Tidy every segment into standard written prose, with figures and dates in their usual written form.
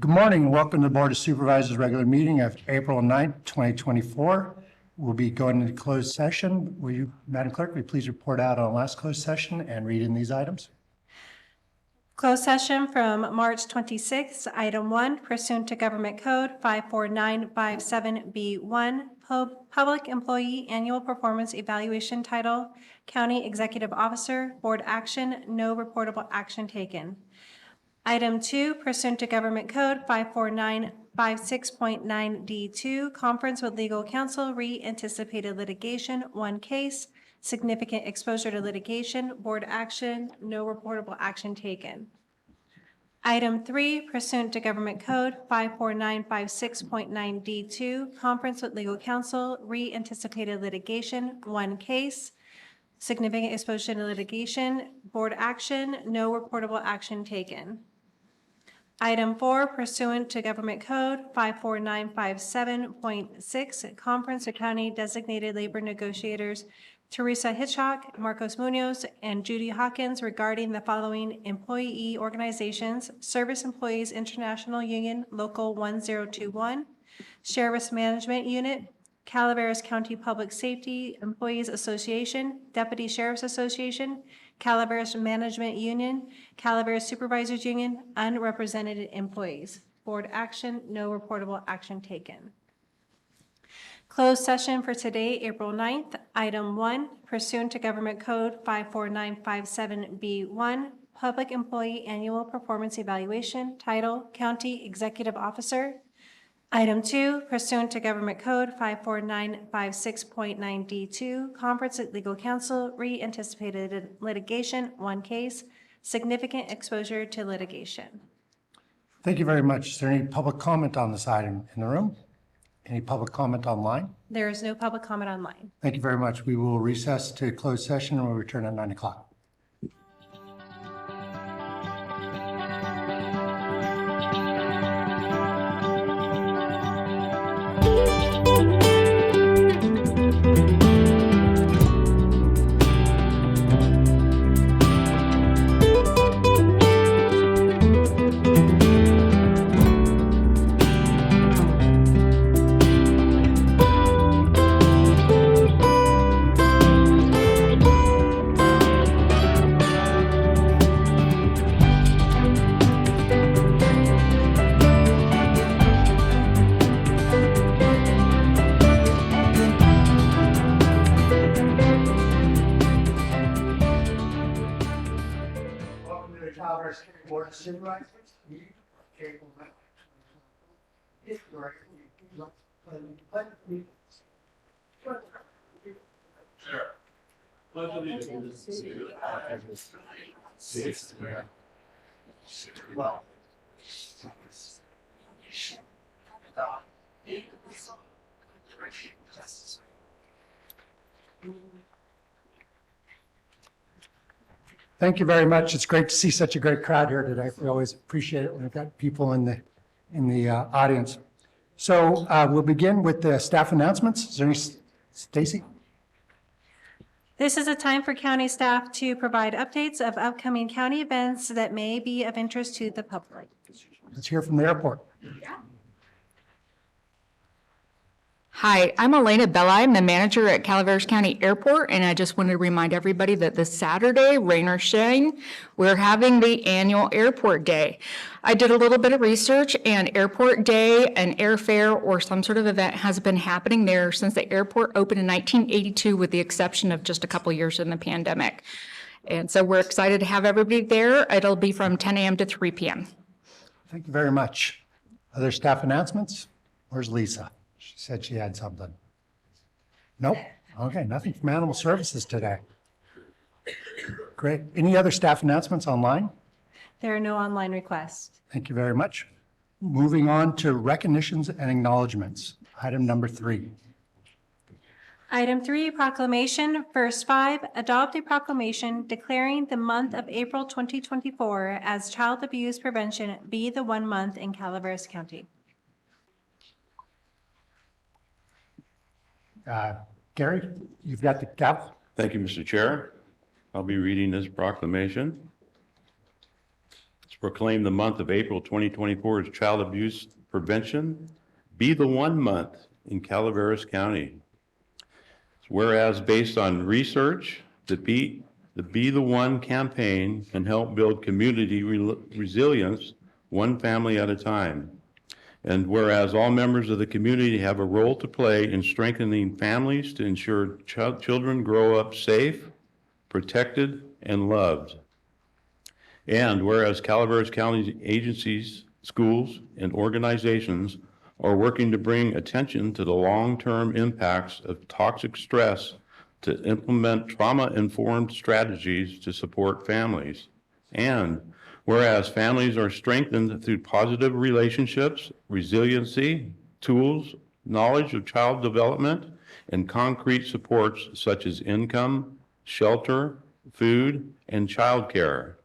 Good morning and welcome to the Board of Supervisors regular meeting of April 9th, 2024. We'll be going into closed session. Will you, Madam Clerk, will you please report out on last closed session and read in these items? Closed session from March 26th, item 1, pursuant to Government Code 54957B1, Public Employee Annual Performance Evaluation Title, County Executive Officer, Board Action, no reportable action taken. Item 2, pursuant to Government Code 54956.9D2, conference with legal counsel, anticipated litigation, 1 case, significant exposure to litigation, board action, no reportable action taken. Item 3, pursuant to Government Code 54956.9D2, conference with legal counsel, anticipated litigation, 1 case, significant exposure to litigation, board action, no reportable action taken. Item 4, pursuant to Government Code 54957.6, conference with county designated labor negotiators Teresa Hitchcock, Marcos Munoz, and Judy Hawkins regarding the following employee organizations: Service Employees International Union Local 1021, Sheriff's Management Unit, Calaveras County Public Safety Employees Association, Deputy Sheriff's Association, Calaveras Management Union, Calaveras Supervisors Union, unrepresented employees. Board action, no reportable action taken. Closed session for today, April 9th. Item 1, pursuant to Government Code 54957B1, Public Employee Annual Performance Evaluation, Title, County Executive Officer. Item 2, pursuant to Government Code 54956.9D2, conference with legal counsel, anticipated litigation, 1 case, significant exposure to litigation. Thank you very much. Is there any public comment on this item in the room? Any public comment online? There is no public comment online. Thank you very much. We will recess to closed session and we'll return at 9 o'clock. Calaveras County Board of Supervisors. Thank you very much. It's great to see such a great crowd here today. We always appreciate it when we've got people in the audience. So we'll begin with the staff announcements. Is there any, Stacy? This is a time for county staff to provide updates of upcoming county events that may be of interest to the public. Let's hear from the airport. Hi, I'm Elena Bella. I'm the manager at Calaveras County Airport, and I just wanted to remind everybody that this Saturday, rain or shine, we're having the annual Airport Day. I did a little bit of research, and Airport Day, an airfare, or some sort of event has been happening there since the airport opened in 1982, with the exception of just a couple years in the pandemic. And so we're excited to have everybody there. It'll be from 10 a.m. to 3 p.m. Thank you very much. Other staff announcements? Where's Lisa? She said she had something. Nope. Okay, nothing from Animal Services today. Great. Any other staff announcements online? There are no online requests. Thank you very much. Moving on to recognitions and acknowledgements. Item number 3. Item 3, proclamation. First 5, adopt a proclamation declaring the month of April 2024 as Child Abuse Prevention Be the 1 Month in Calaveras County. Gary, you've got the gavel. Thank you, Mr. Chair. I'll be reading this proclamation. to proclaim the month of April 2024 as Child Abuse Prevention Be the One Month in Calaveras County. Whereas based on research, the Be the One campaign can help build community resilience one family at a time. And whereas all members of the community have a role to play in strengthening families to ensure children grow up safe, protected, and loved. And whereas Calaveras County agencies, schools, and organizations are working to bring attention to the long-term impacts of toxic stress to implement trauma-informed strategies to support families. And whereas families are strengthened through positive relationships, resiliency, tools, knowledge of child development, and concrete supports such as income, shelter, food, and childcare.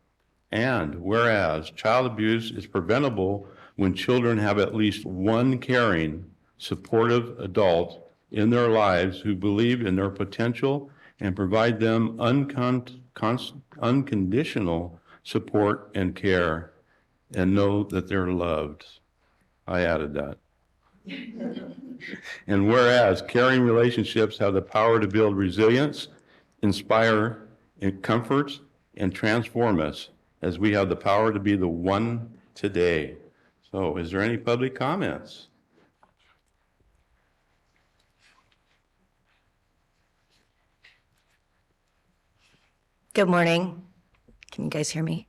And whereas child abuse is preventable when children have at least one caring, supportive adult in their lives who believe in their potential and provide them unconditional support and care and know that they're loved. I added that. And whereas caring relationships have the power to build resilience, inspire, and comfort, and transform us, as we have the power to be the one today. So is there any public comments? Good morning. Can you guys hear me?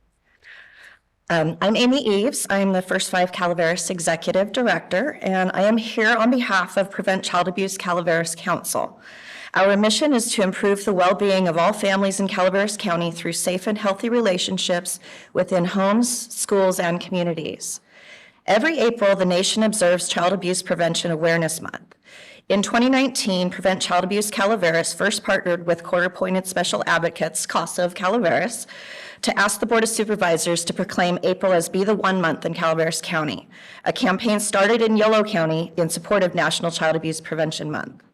I'm Amy Eves. I'm the First Five Calaveras Executive Director, and I am here on behalf of Prevent Child Abuse Calaveras Council. Our mission is to improve the well-being of all families in Calaveras County through safe and healthy relationships within homes, schools, and communities. Every April, the nation observes Child Abuse Prevention Awareness Month. In 2019, Prevent Child Abuse Calaveras first partnered with court-appointed special advocates, CASA of Calaveras, to ask the Board of Supervisors to proclaim April as Be the One Month in Calaveras County, a campaign started in Yolo County in support of National Child Abuse Prevention Month.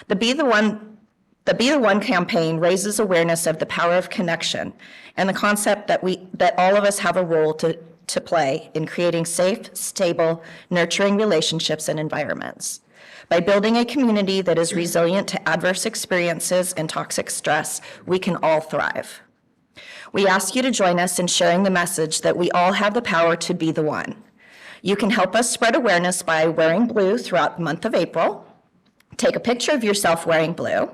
The Be the One campaign raises awareness of the power of connection and the concept that all of us have a role to play in creating safe, stable, nurturing relationships and environments. By building a community that is resilient to adverse experiences and toxic stress, we can all thrive. We ask you to join us in sharing the message that we all have the power to be the one. You can help us spread awareness by wearing blue throughout the month of April. Take a picture of yourself wearing blue,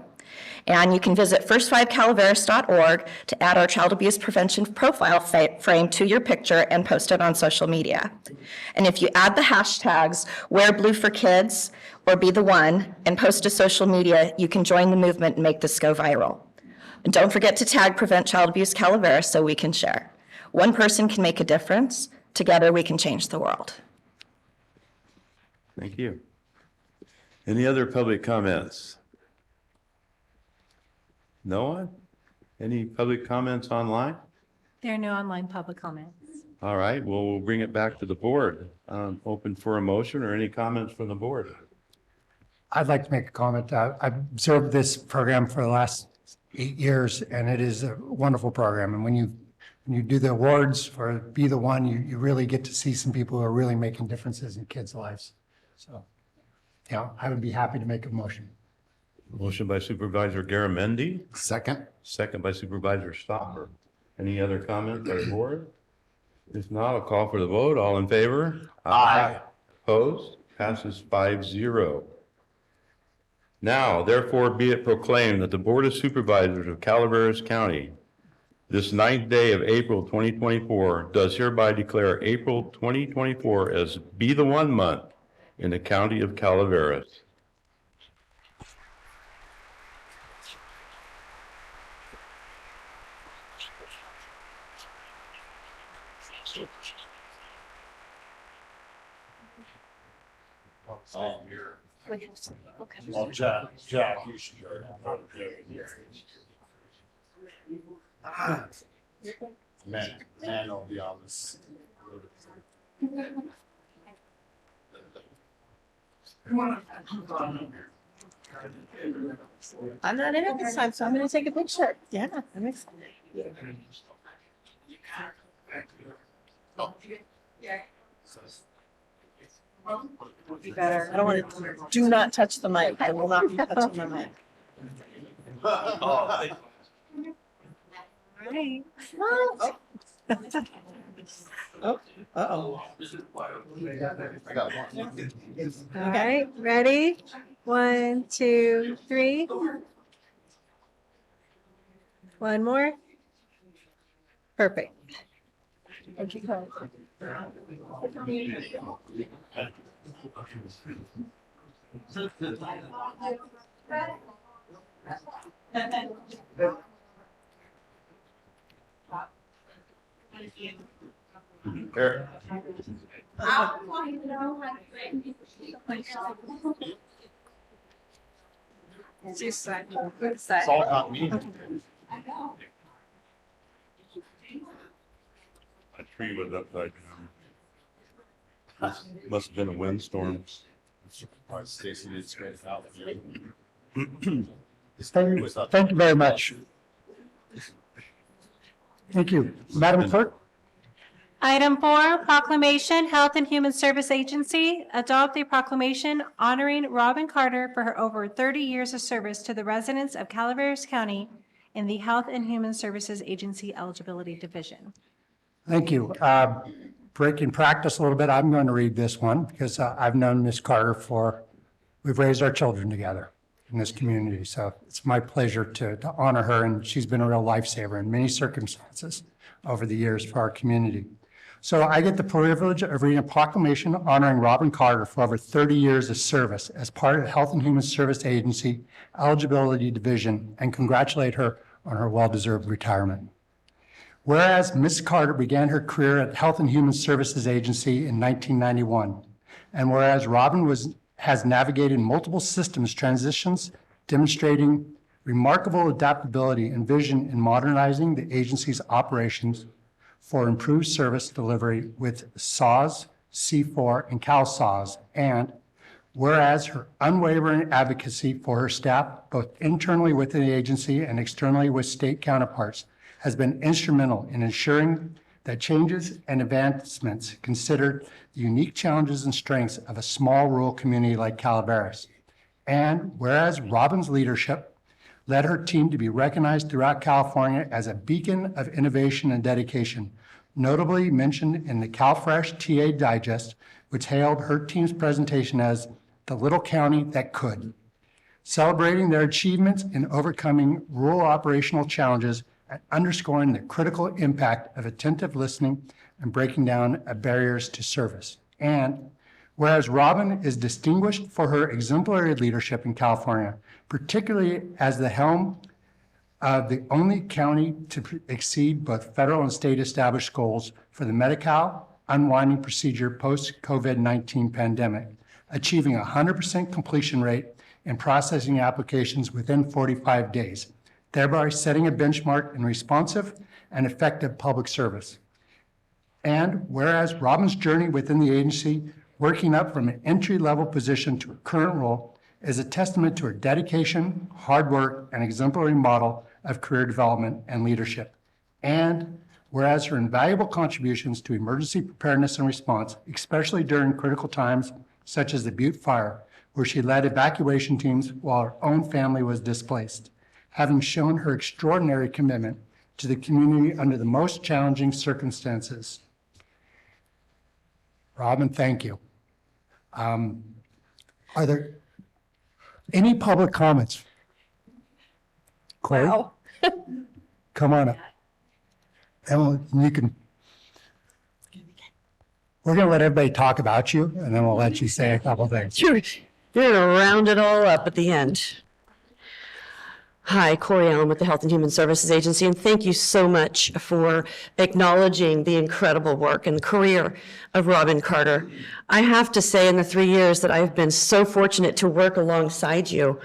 and you can visit first5calaveras.org to add our child abuse prevention profile frame to your picture and post it on social media. And if you add the hashtags Wear Blue for Kids or Be the One and post to social media, you can join the movement and make this go viral. And don't forget to tag Prevent Child Abuse Calaveras so we can share. One person can make a difference. Together we can change the world. Thank you. Any other public comments? No one? Any public comments online? There are no online public comments. All right, well, we'll bring it back to the board. Open for a motion or any comments from the board? I'd like to make a comment. I've observed this program for the last 8 years, and it is a wonderful program. And when you do the awards for Be the One, you really get to see some people who are really making differences in kids' lives. So, I would be happy to make a motion. Motion by Supervisor Garamendi, Second. second by Supervisor Stopper. Any other comments by the board? If not, I'll call for the vote. All in favor? Aye. Opposed? Passes 5-0. Now, therefore, be it proclaimed that the Board of Supervisors of Calaveras County, this 9th day of April 2024, does hereby declare April 2024 as Be the One Month in the County of Calaveras. Well, Jack, you should go. Man will be on this. I'm not in it this time, so I'm gonna take a picture. Yeah, I'm excited. Be better. I don't want to, do not touch the mic. I will not be touching the mic. Right. Oh, uh-oh. All right, ready? 1, 2, 3. One more. Perfect. Here. It's all about me. A tree was upside down. Must have been a windstorm. Stacy did straight out. Thank you very much. Thank you. Madam Clerk? Item 4, proclamation, Health and Human Service Agency, adopt a proclamation honoring Robin Carter for her over 30 years of service to the residents of Calaveras County in the Health and Human Services Agency Eligibility Division. Thank you. Breaking practice a little bit, I'm going to read this one because I've known Ms. Carter we've raised our children together in this community. So it's my pleasure to honor her, and she's been a real lifesaver in many circumstances over the years for our community. So I get the privilege of reading a proclamation honoring Robin Carter for over 30 years of service as part of the Health and Human Service Agency Eligibility Division and congratulate her on her well-deserved retirement. Whereas Ms. Carter began her career at Health and Human Services Agency in 1991, and whereas Robin has navigated multiple systems transitions, demonstrating remarkable adaptability and vision in modernizing the agency's operations for improved service delivery with SAWS, C4, and CalSAWS, and whereas her unwavering advocacy for her staff, both internally within the agency and externally with state counterparts, has been instrumental in ensuring that changes and advancements considered the unique challenges and strengths of a small rural community like Calaveras. And whereas Robin's leadership led her team to be recognized throughout California as a beacon of innovation and dedication, notably mentioned in the CalFresh TA Digest, which hailed her team's presentation as the little county that could, celebrating their achievements in overcoming rural operational challenges and underscoring the critical impact of attentive listening and breaking down barriers to service. And whereas Robin is distinguished for her exemplary leadership in California, particularly as the helm of the only county to exceed both federal and state established goals for the Medi-Cal unwinding procedure post-COVID-19 pandemic, achieving 100% completion rate in processing applications within 45 days, thereby setting a benchmark in responsive and effective public service. And whereas Robin's journey within the agency, working up from an entry-level position to a current role, is a testament to her dedication, hard work, and exemplary model of career development and leadership. And whereas her invaluable contributions to emergency preparedness and response, especially during critical times such as the Butte Fire, where she led evacuation teams while her own family was displaced, having shown her extraordinary commitment to the community under the most challenging circumstances. Robin, thank you. Are there any public comments? Corey? Wow. Come on up. Emily, you can. We're going to let everybody talk about you, and then we'll let you say a couple things. You're gonna round it all up at the end. Hi, Corey Allen with the Health and Human Services Agency, and thank you so much for acknowledging the incredible work and career of Robin Carter. I have to say, in the 3 years that I've been so fortunate to work alongside you,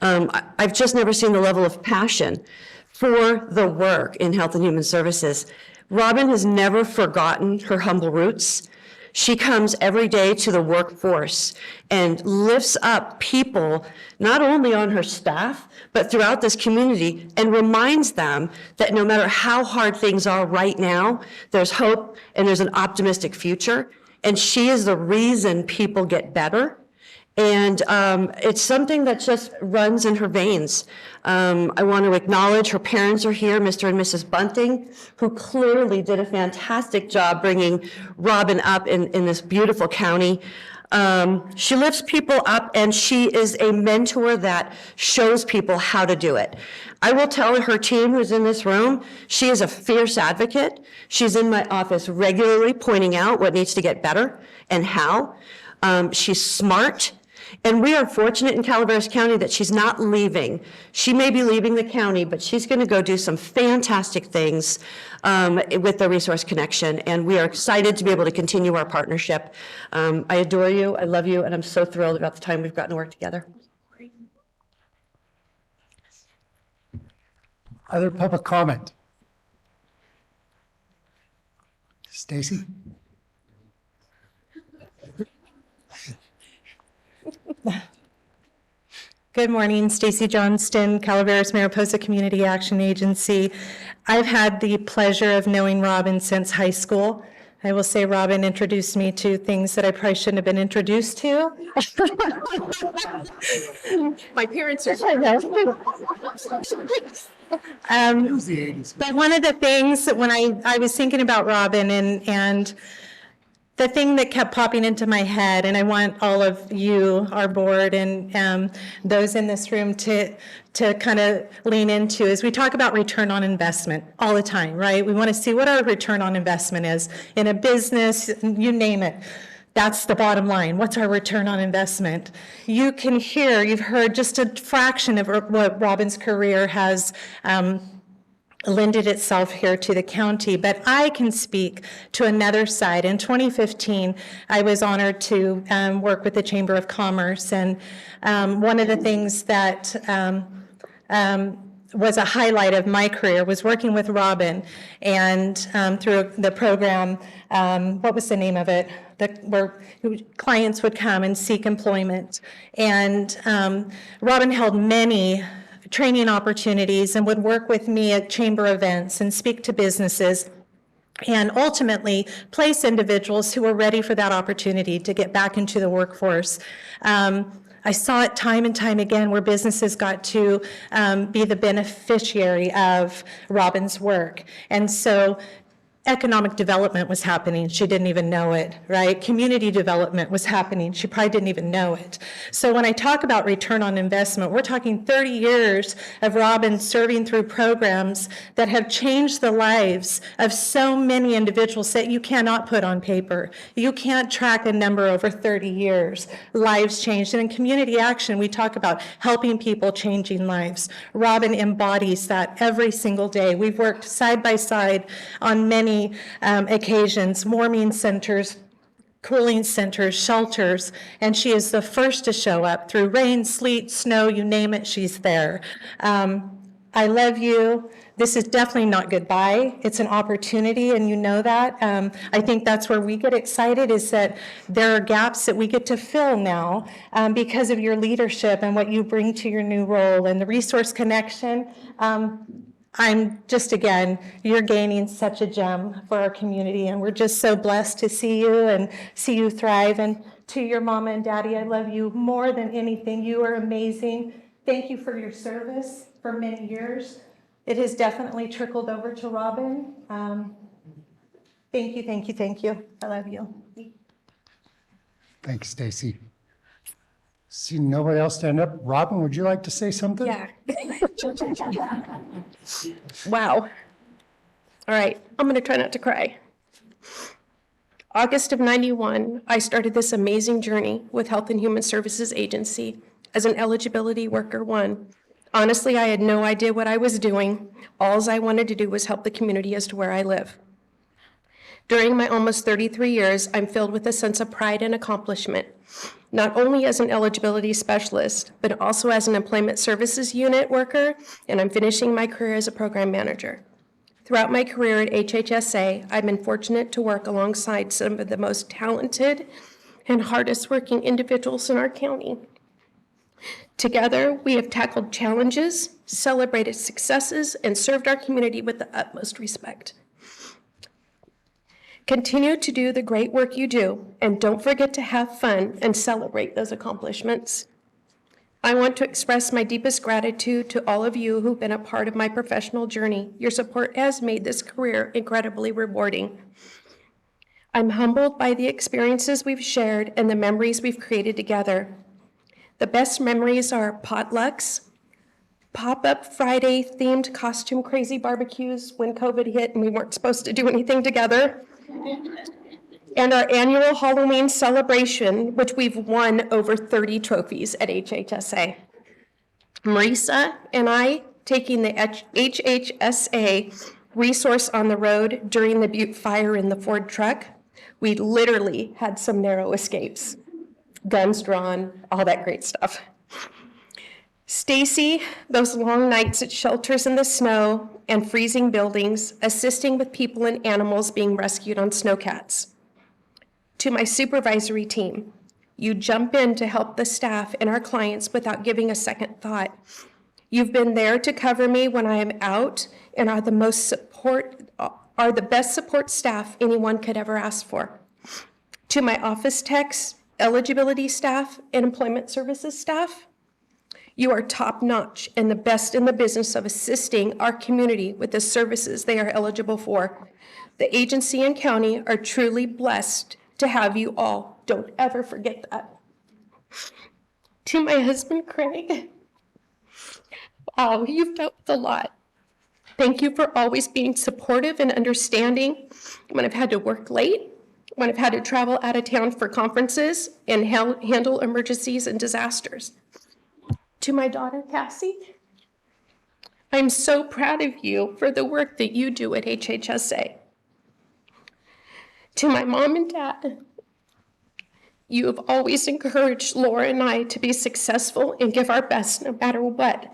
I've just never seen the level of passion for the work in Health and Human Services. Robin has never forgotten her humble roots. She comes every day to the workforce and lifts up people, not only on her staff, but throughout this community, and reminds them that no matter how hard things are right now, there's hope and there's an optimistic future. And she is the reason people get better. And it's something that just runs in her veins. I want to acknowledge her parents are here, Mr. and Mrs. Bunting, who clearly did a fantastic job bringing Robin up in this beautiful county. She lifts people up, and she is a mentor that shows people how to do it. I will tell her team who's in this room, she is a fierce advocate. She's in my office regularly pointing out what needs to get better and how. She's smart. And we are fortunate in Calaveras County that she's not leaving. She may be leaving the county, but she's going to go do some fantastic things with the Resource Connection. And we are excited to be able to continue our partnership. I adore you, I love you, and I'm so thrilled about the time we've gotten to work together. Other public comment? Stacy? Good morning, Stacy Johnston, Calaveras Mariposa Community Action Agency. I've had the pleasure of knowing Robin since high school. I will say Robin introduced me to things that I probably shouldn't have been introduced to. My parents are. But one of the things that when I was thinking about Robin and the thing that kept popping into my head, and I want all of you, our board, and those in this room to kind of lean into, is we talk about return on investment all the time, right? We want to see what our return on investment is in a business, you name it. That's the bottom line. What's our return on investment? You've heard just a fraction of what Robin's career has lended itself here to the county, but I can speak to another side. In 2015, I was honored to work with the Chamber of Commerce, and one of the things that was a highlight of my career was working with Robin, and through the program, what was the name of it? Where clients would come and seek employment. And Robin held many training opportunities and would work with me at chamber events and speak to businesses and ultimately place individuals who were ready for that opportunity to get back into the workforce. I saw it time and time again where businesses got to be the beneficiary of Robin's work. And so economic development was happening. She didn't even know it, right? Community development was happening. She probably didn't even know it. So when I talk about return on investment, we're talking 30 years of Robin serving through programs that have changed the lives of so many individuals that you cannot put on paper. You can't track a number over 30 years. Lives changed. And in community action, we talk about helping people, changing lives. Robin embodies that every single day. We've worked side by side on many occasions, warming centers, cooling centers, shelters, and she is the first to show up through rain, sleet, snow, you name it, she's there. I love you. This is definitely not goodbye. It's an opportunity, and you know that. I think that's where we get excited, is that there are gaps that we get to fill now because of your leadership and what you bring to your new role. And the Resource Connection, I'm just, again, you're gaining such a gem for our community, and we're just so blessed to see you and see you thrive. And to your mama and daddy, I love you more than anything. You are amazing. Thank you for your service for many years. It has definitely trickled over to Robin. Thank you, thank you, thank you. I love you. Thanks, Stacy. See nobody else stand up. Robin, would you like to say something? Yeah. Wow. All right, I'm going to try not to cry. August of '91, I started this amazing journey with Health and Human Services Agency as an eligibility worker 1. Honestly, I had no idea what I was doing. All I wanted to do was help the community as to where I live. During my almost 33 years, I'm filled with a sense of pride and accomplishment, not only as an eligibility specialist, but also as an employment services unit worker, and I'm finishing my career as a program manager. Throughout my career at HHSA, I've been fortunate to work alongside some of the most talented and hardest working individuals in our county. Together, we have tackled challenges, celebrated successes, and served our community with the utmost respect. Continue to do the great work you do, and don't forget to have fun and celebrate those accomplishments. I want to express my deepest gratitude to all of you who've been a part of my professional journey. Your support has made this career incredibly rewarding. I'm humbled by the experiences we've shared and the memories we've created together. The best memories are potlucks, pop-up Friday themed costume crazy barbecues when COVID hit and we weren't supposed to do anything together, and our annual Halloween celebration, which we've won over 30 trophies at HHSA. Marisa and I taking the HHSA resource on the road during the Butte fire in the Ford truck, we literally had some narrow escapes. Guns drawn, all that great stuff. Stacy, those long nights at shelters in the snow and freezing buildings, assisting with people and animals being rescued on snowcats. To my supervisory team, you jump in to help the staff and our clients without giving a second thought. You've been there to cover me when I am out and are the best support staff anyone could ever ask for. To my office techs, eligibility staff, and employment services staff, you are top-notch and the best in the business of assisting our community with the services they are eligible for. The agency and county are truly blessed to have you all. Don't ever forget that. To my husband, Craig, wow, you've dealt with a lot. Thank you for always being supportive and understanding when I've had to work late, when I've had to travel out of town for conferences and handle emergencies and disasters. To my daughter, Cassie, I'm so proud of you for the work that you do at HHSA. To my mom and dad, you have always encouraged Laura and I to be successful and give our best no matter what.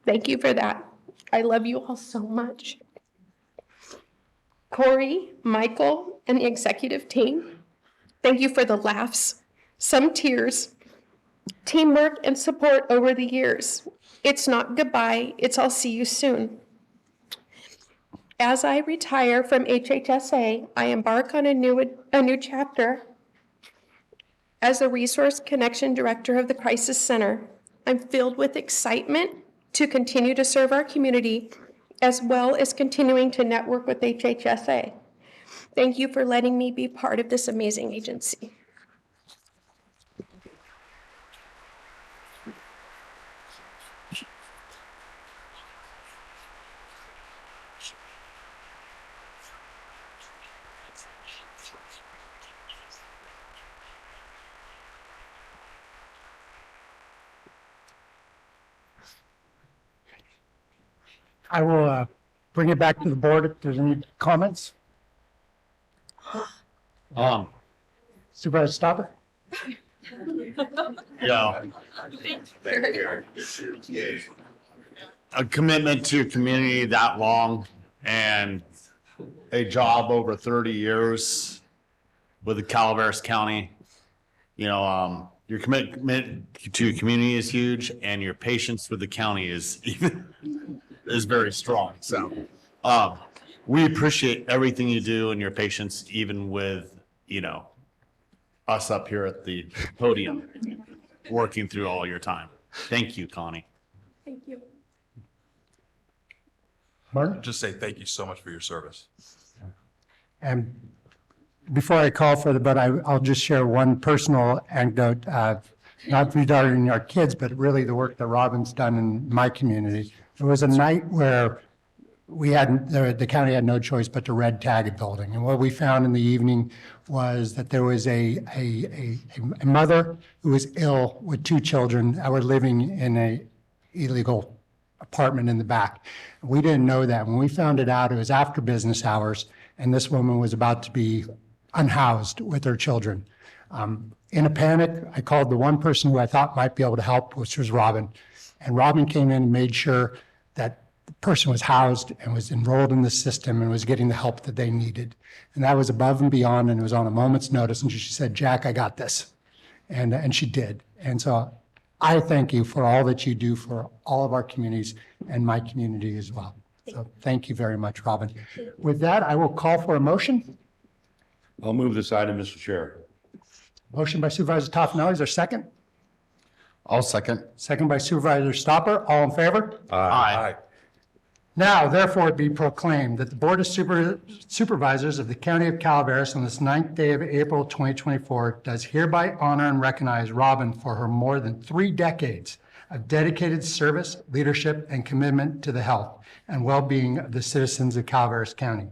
Thank you for that. I love you all so much. Corey, Michael, and the executive team, thank you for the laughs, some tears, teamwork, and support over the years. It's not goodbye, it's I'll see you soon. As I retire from HHSA, I embark on a new chapter. As the Resource Connection Director of the Crisis Center, I'm filled with excitement to continue to serve our community, as well as continuing to network with HHSA. Thank you for letting me be part of this amazing agency. I will bring it back to the board if there's any comments. Supervisor Stopper? Yeah. A commitment to a community that long and a job over 30 years with the Calaveras County. Your commitment to a community is huge, and your patience with the county is very strong. So we appreciate everything you do and your patience, even with, us up here at the podium, working through all your time. Thank you, Connie. Thank you. Martin? Just say thank you so much for your service. And before I call for the vote, I'll just share one personal anecdote, not regarding our kids, but really the work that Robin's done in my community. There was a night where the county had no choice but to red tag a building. And what we found in the evening was that there was a mother who was ill with two children that were living in a illegal apartment in the back. We didn't know that. When we found it out, it was after business hours, and this woman was about to be unhoused with her children. In a panic, I called the one person who I thought might be able to help, which was Robin. And Robin came in and made sure that the person was housed and was enrolled in the system and was getting the help that they needed. And that was above and beyond, and it was on a moment's notice. And she said, Jack, I got this. And she did. And so I thank you for all that you do for all of our communities and my community as well. So thank you very much, Robin. With that, I will call for a motion. I'll move this item, Mr. Chair. Motion by Supervisor Toffenelli. Is there a second? I'll second. Second by Supervisor Stopper. All in favor? Aye. Now, therefore, it be proclaimed that the Board of Supervisors of the County of Calaveras on this 9th day of April 2024 does hereby honor and recognize Robin for her more than 3 decades of dedicated service, leadership, and commitment to the health and well-being of the citizens of Calaveras County.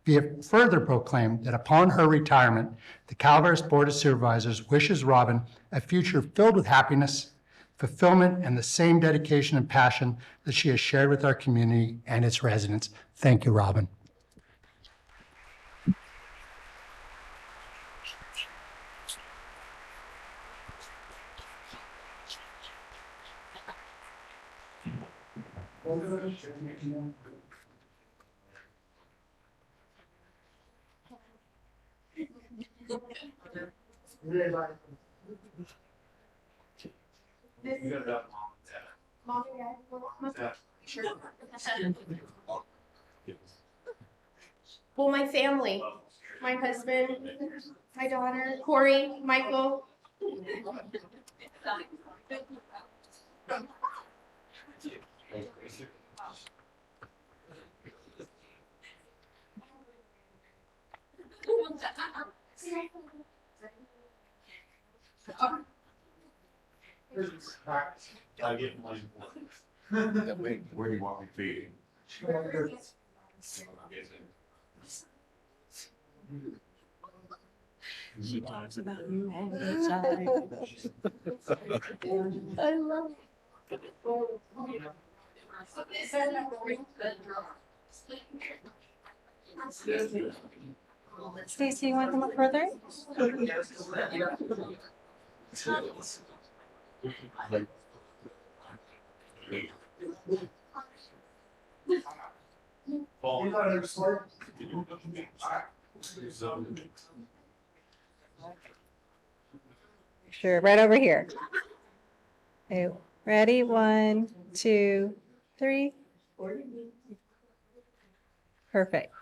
Be it further proclaimed that upon her retirement, the Calaveras Board of Supervisors wishes Robin a future filled with happiness, fulfillment, and the same dedication and passion that she has shared with our community and its residents. Thank you, Robin. Well, my family, my husband, my daughter, Corey, Michael. Where do you want me to be? She talks about you all the time. I love Stacy, you want to come up further? Sure, right over here. Okay, ready? 1, 2, 3. Perfect.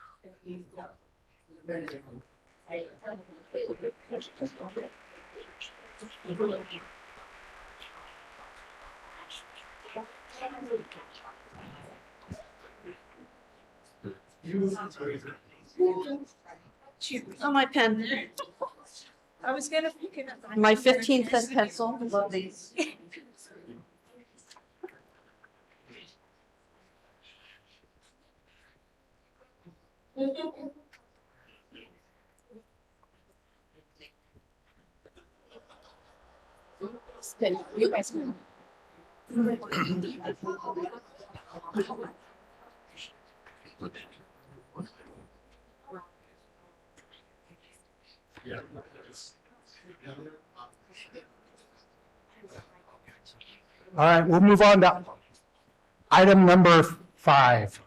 Oh, my pen. I was gonna. My 15-cent pencil. Love these. you guys. Can. All right, we'll move on to item number 5.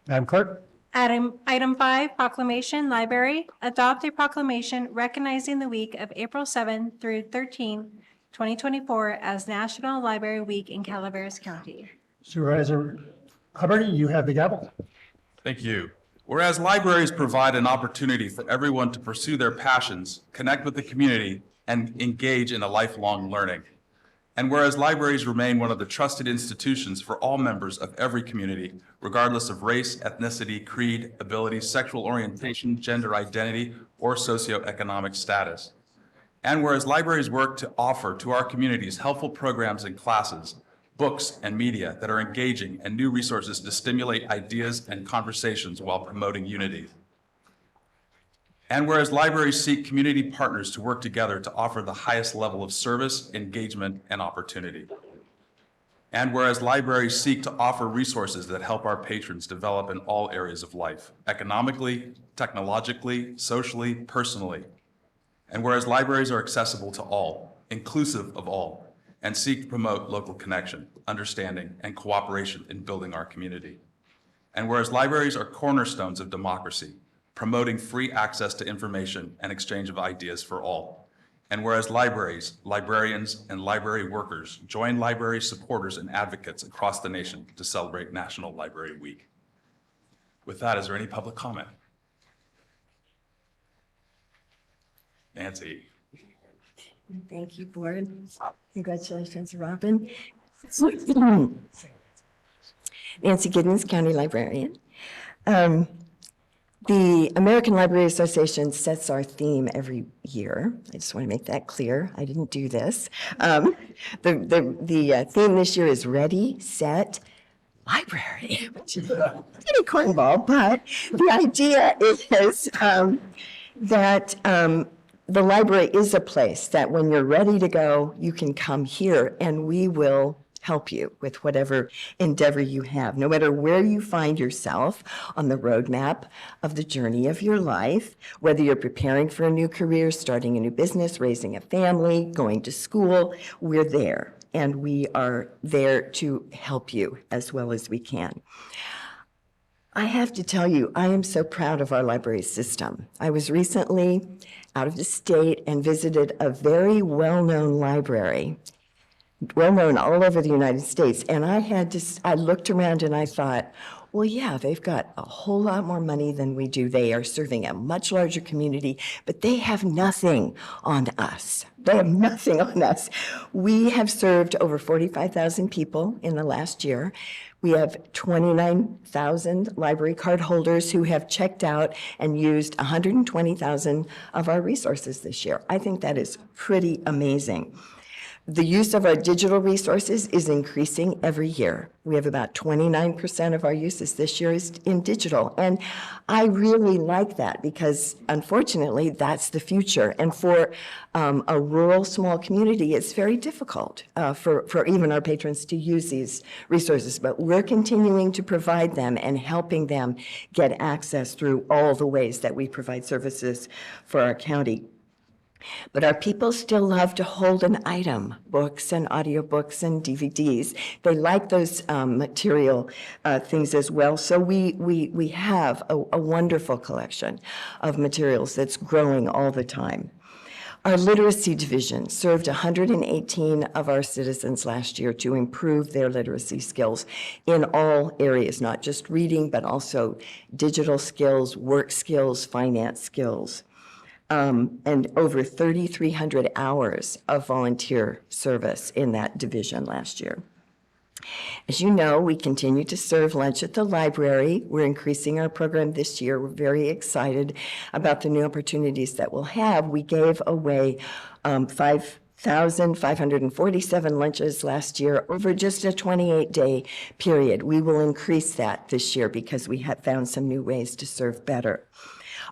Madam Clerk? Item 5, proclamation, library. Adopt a proclamation recognizing the week of April 7 through 13, 2024 as National Library Week in Calaveras County. Supervisor Hubbard, you have the gavel. Thank you. Whereas libraries provide an opportunity for everyone to pursue their passions, connect with the community, and engage in a lifelong learning. And whereas libraries remain one of the trusted institutions for all members of every community, regardless of race, ethnicity, creed, ability, sexual orientation, gender identity, or socioeconomic status. And whereas libraries work to offer to our communities helpful programs and classes, books and media that are engaging, and new resources to stimulate ideas and conversations while promoting unity. And whereas libraries seek community partners to work together to offer the highest level of service, engagement, and opportunity. And whereas libraries seek to offer resources that help our patrons develop in all areas of life, economically, technologically, socially, personally. And whereas libraries are accessible to all, inclusive of all, and seek to promote local connection, understanding, and cooperation in building our community. And whereas libraries are cornerstones of democracy, promoting free access to information and exchange of ideas for all. And whereas libraries, librarians, and library workers join library supporters and advocates across the nation to celebrate National Library Week. With that, is there any public comment? Nancy. Thank you, Board. Congratulations, Robin. Nancy Giddens, County Librarian. The American Library Association sets our theme every year. I just want to make that clear. I didn't do this. The theme this year is Ready, Set, Library, which is pretty cornball, but the idea is that the library is a place that when you're ready to go, you can come here and we will help you with whatever endeavor you have, no matter where you find yourself on the roadmap of the journey of your life, whether you're preparing for a new career, starting a new business, raising a family, going to school, we're there. And we are there to help you as well as we can. I have to tell you, I am so proud of our library system. I was recently out of the state and visited a very well-known library, well-known all over the United States. And I looked around and I thought, well, yeah, they've got a whole lot more money than we do. They are serving a much larger community, but they have nothing on us. They have nothing on us. We have served over 45,000 people in the last year. We have 29,000 library card holders who have checked out and used 120,000 of our resources this year. I think that is pretty amazing. The use of our digital resources is increasing every year. We have about 29% of our uses this year is in digital. And I really like that because unfortunately, that's the future. And for a rural small community, it's very difficult for even our patrons to use these resources. But we're continuing to provide them and helping them get access through all the ways that we provide services for our county. But our people still love to hold an item, books and audiobooks and DVDs. They like those material things as well. So we have a wonderful collection of materials that's growing all the time. Our literacy division served 118 of our citizens last year to improve their literacy skills in all areas, not just reading, but also digital skills, work skills, finance skills. And over 3,300 hours of volunteer service in that division last year. As you know, we continue to serve lunch at the library. We're increasing our program this year. We're very excited about the new opportunities that we'll have. We gave away 5,547 lunches last year over just a 28-day period. We will increase that this year because we have found some new ways to serve better.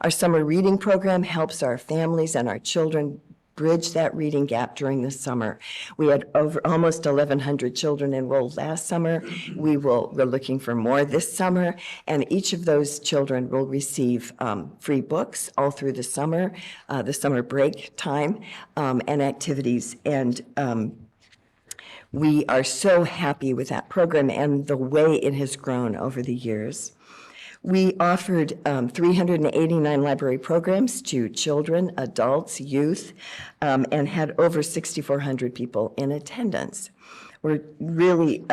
Our summer reading program helps our families and our children bridge that reading gap during the summer. We had almost 1,100 children enrolled last summer. We're looking for more this summer, and each of those children will receive free books all through the summer break time, and activities. And we are so happy with that program and the way it has grown over the years. We offered 389 library programs to children, adults, youth, and had over 6,400 people in attendance. We're really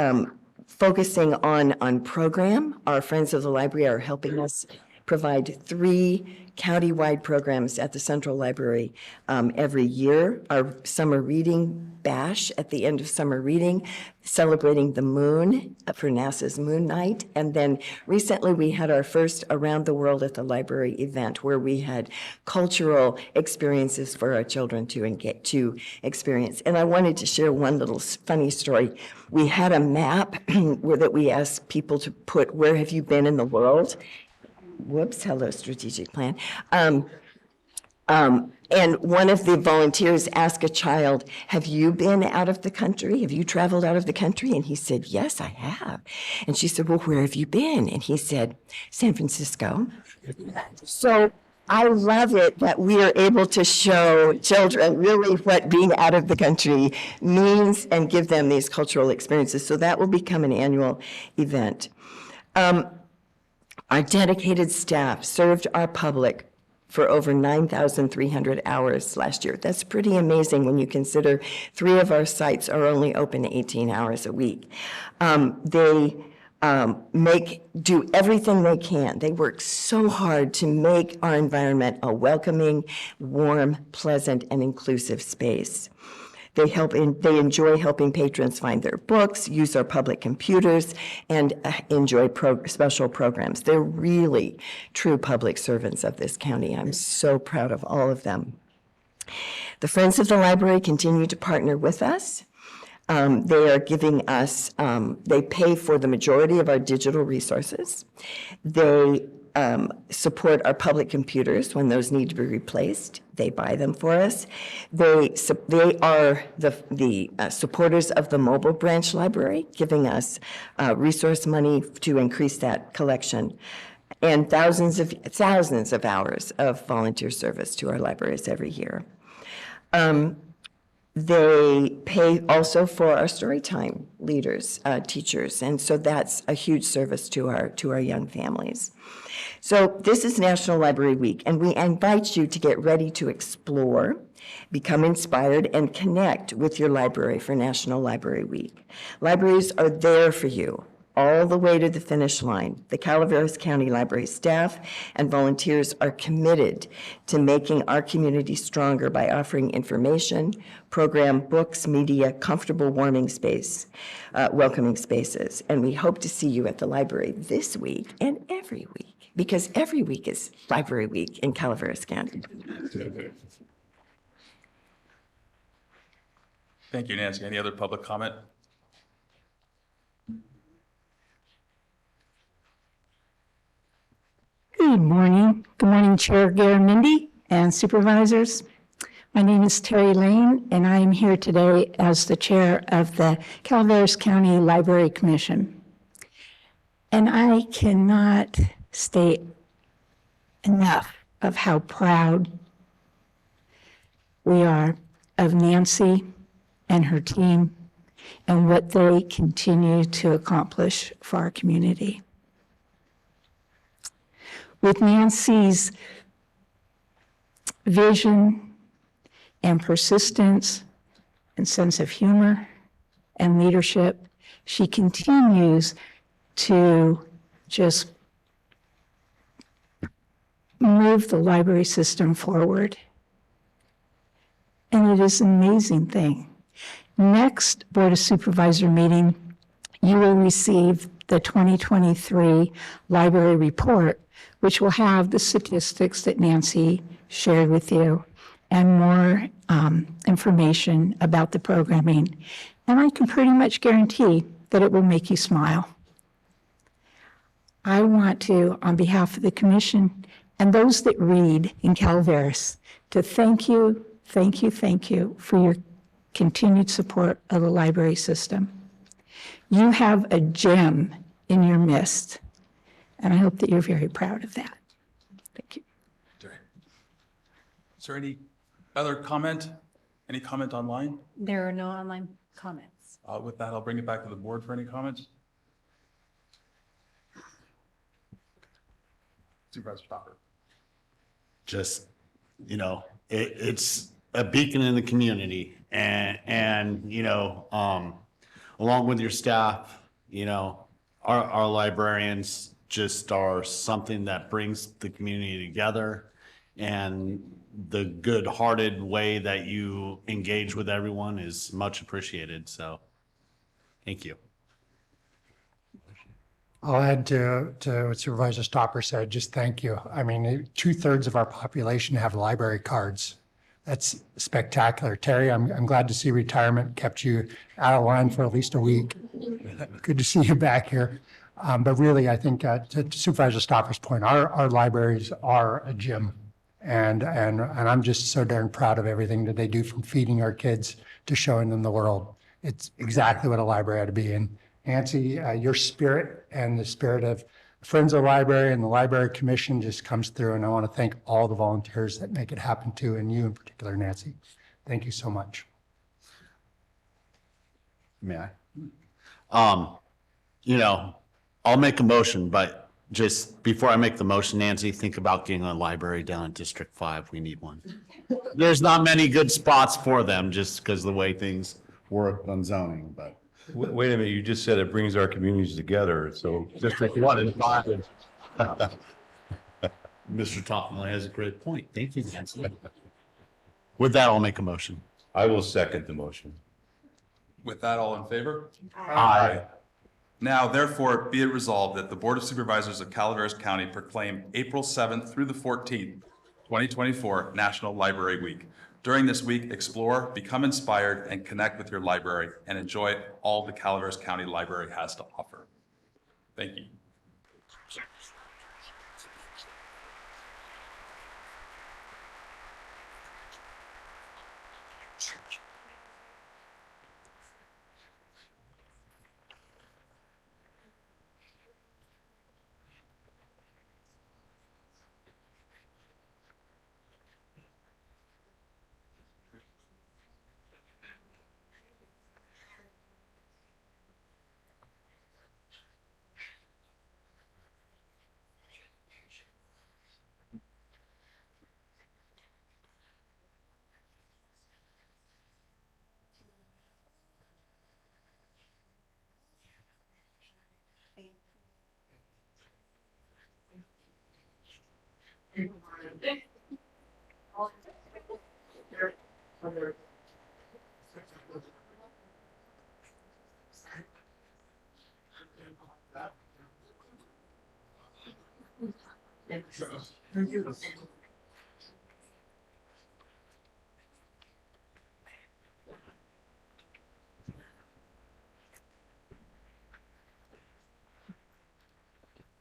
focusing on program. Our Friends of the Library are helping us provide 3 county-wide programs at the Central Library every year. Our summer reading bash at the end of summer reading, celebrating the moon for NASA's Moon Night. And then recently we had our first Around the World at the Library event where we had cultural experiences for our children to experience. And I wanted to share one little funny story. We had a map that we asked people to put, where have you been in the world? Whoops, hello, strategic plan. And one of the volunteers asked a child, have you been out of the country? Have you traveled out of the country? And he said, yes, I have. And she said, well, where have you been? And he said, San Francisco. So I love it that we are able to show children really what being out of the country means and give them these cultural experiences. So that will become an annual event. Our dedicated staff served our public for over 9,300 hours last year. That's pretty amazing when you consider 3 of our sites are only open 18 hours a week. They do everything they can. They work so hard to make our environment a welcoming, warm, pleasant, and inclusive space. They enjoy helping patrons find their books, use our public computers, and enjoy special programs. They're really true public servants of this county. I'm so proud of all of them. The Friends of the Library continue to partner with us. They are giving us, they pay for the majority of our digital resources. They support our public computers when those need to be replaced. They buy them for us. They are the supporters of the mobile branch library, giving us resource money to increase that collection, and thousands of hours of volunteer service to our libraries every year. They pay also for our storytime leaders, teachers, and so that's a huge service to our young families. So this is National Library Week, and we invite you to get ready to explore, become inspired, and connect with your library for National Library Week. Libraries are there for you all the way to the finish line. The Calaveras County Library staff and volunteers are committed to making our community stronger by offering information, program, books, media, comfortable, welcoming spaces. And we hope to see you at the library this week and every week, because every week is Library Week in Calaveras County. Thank you, Nancy. Any other public comment? Good morning. Good morning, Chair Garamendi and Supervisors. My name is Terry Lane, and I am here today as the Chair of the Calaveras County Library Commission. And I cannot state enough of how proud we are of Nancy and her team and what they continue to accomplish for our community. With Nancy's vision and persistence and sense of humor and leadership, she continues to just move the library system forward. And it is an amazing thing. Next Board of Supervisor meeting, you will receive the 2023 library report, which will have the statistics that Nancy shared with you and more information about the programming. And I can pretty much guarantee that it will make you smile. I want to, on behalf of the commission and those that read in Calaveras, to thank you for your continued support of the library system. You have a gem in your midst, and I hope that you're very proud of that. Thank you. Is there any other comment? Any comment online? There are no online comments. With that, I'll bring it back to the board for any comments. Supervisor Stopper. Just, it's a beacon in the community, and along with your staff, our librarians just are something that brings the community together, and the good-hearted way that you engage with everyone is much appreciated. So thank you. I'll add to what Supervisor Stopper said, just thank you. I mean, 2/3 of our population have library cards. That's spectacular. Terry, I'm glad to see retirement kept you out of line for at least a week. Good to see you back here. But really, I think to Supervisor Stopper's point, our libraries are a gym. And I'm just so darn proud of everything that they do, from feeding our kids to showing them the world. It's exactly what a library ought to be. And Nancy, your spirit and the spirit of Friends of the Library and the Library Commission just comes through. And I want to thank all the volunteers that make it happen too, and you in particular, Nancy. Thank you so much. May I? I'll make a motion, but just before I make the motion, Nancy, think about getting a library down in District 5. We need one. There's not many good spots for them just because the way things work on zoning, but. Wait a minute, you just said it brings our communities together, so District 1 and 5. Mr. Toffman has a great point. Thank you, Nancy. With that, I'll make a motion. I will second the motion. With that, all in favor? Aye. Now, therefore, be it resolved that the Board of Supervisors of Calaveras County proclaim April 7th through the 14th, 2024 National Library Week. During this week, explore, become inspired, and connect with your library and enjoy all the Calaveras County Library has to offer. Thank you.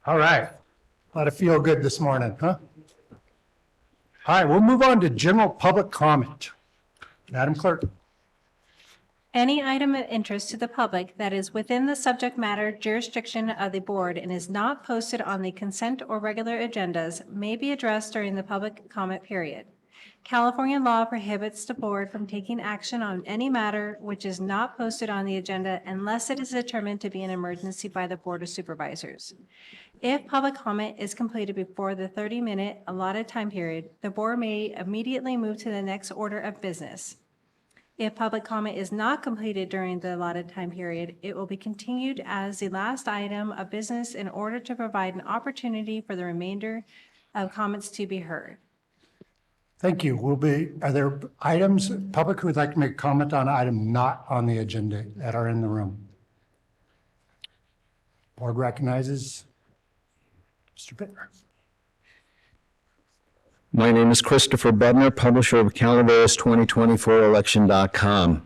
All right. Let it feel good this morning, huh? All right, we'll move on to general public comment. Madam Clerk. Any item of interest to the public that is within the subject matter jurisdiction of the board and is not posted on the consent or regular agendas may be addressed during the public comment period. California law prohibits the board from taking action on any matter which is not posted on the agenda unless it is determined to be an emergency by the Board of Supervisors. If public comment is completed before the 30-minute allotted time period, the board may immediately move to the next order of business. If public comment is not completed during the allotted time period, it will be continued as the last item of business in order to provide an opportunity for the remainder of comments to be heard. Thank you. Are there items, public who would like to make a comment on an item not on the agenda that are in the room? Board recognizes Mr. Bittner. My name is Christopher Bedner, publisher of Calaveras 2024election.com.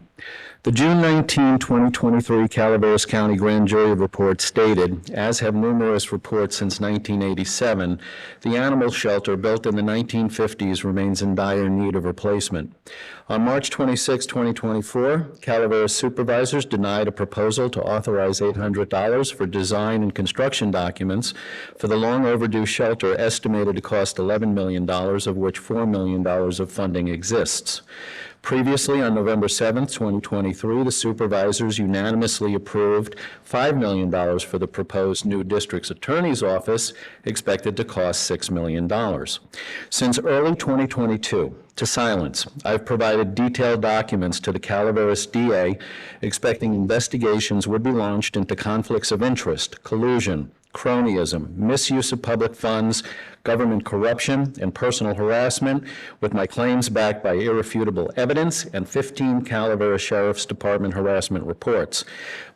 The June 19, 2023 Calaveras County Grand Jury report stated, as have numerous reports since 1987, the animal shelter built in the 1950s remains in dire need of replacement. On March 26, 2024, Calaveras Supervisors denied a proposal to authorize $800 for design and construction documents for the long overdue shelter estimated to cost $11 million, of which $4 million of funding exists. Previously, on November 7, 2023, the supervisors unanimously approved $5 million for the proposed new district's attorney's office, expected to cost $6 million. Since early 2022, to silence, I've provided detailed documents to the Calaveras DA, expecting investigations would be launched into conflicts of interest, collusion, cronyism, misuse of public funds, government corruption, and personal harassment, with my claims backed by irrefutable evidence and 15 Calaveras Sheriff's Department harassment reports.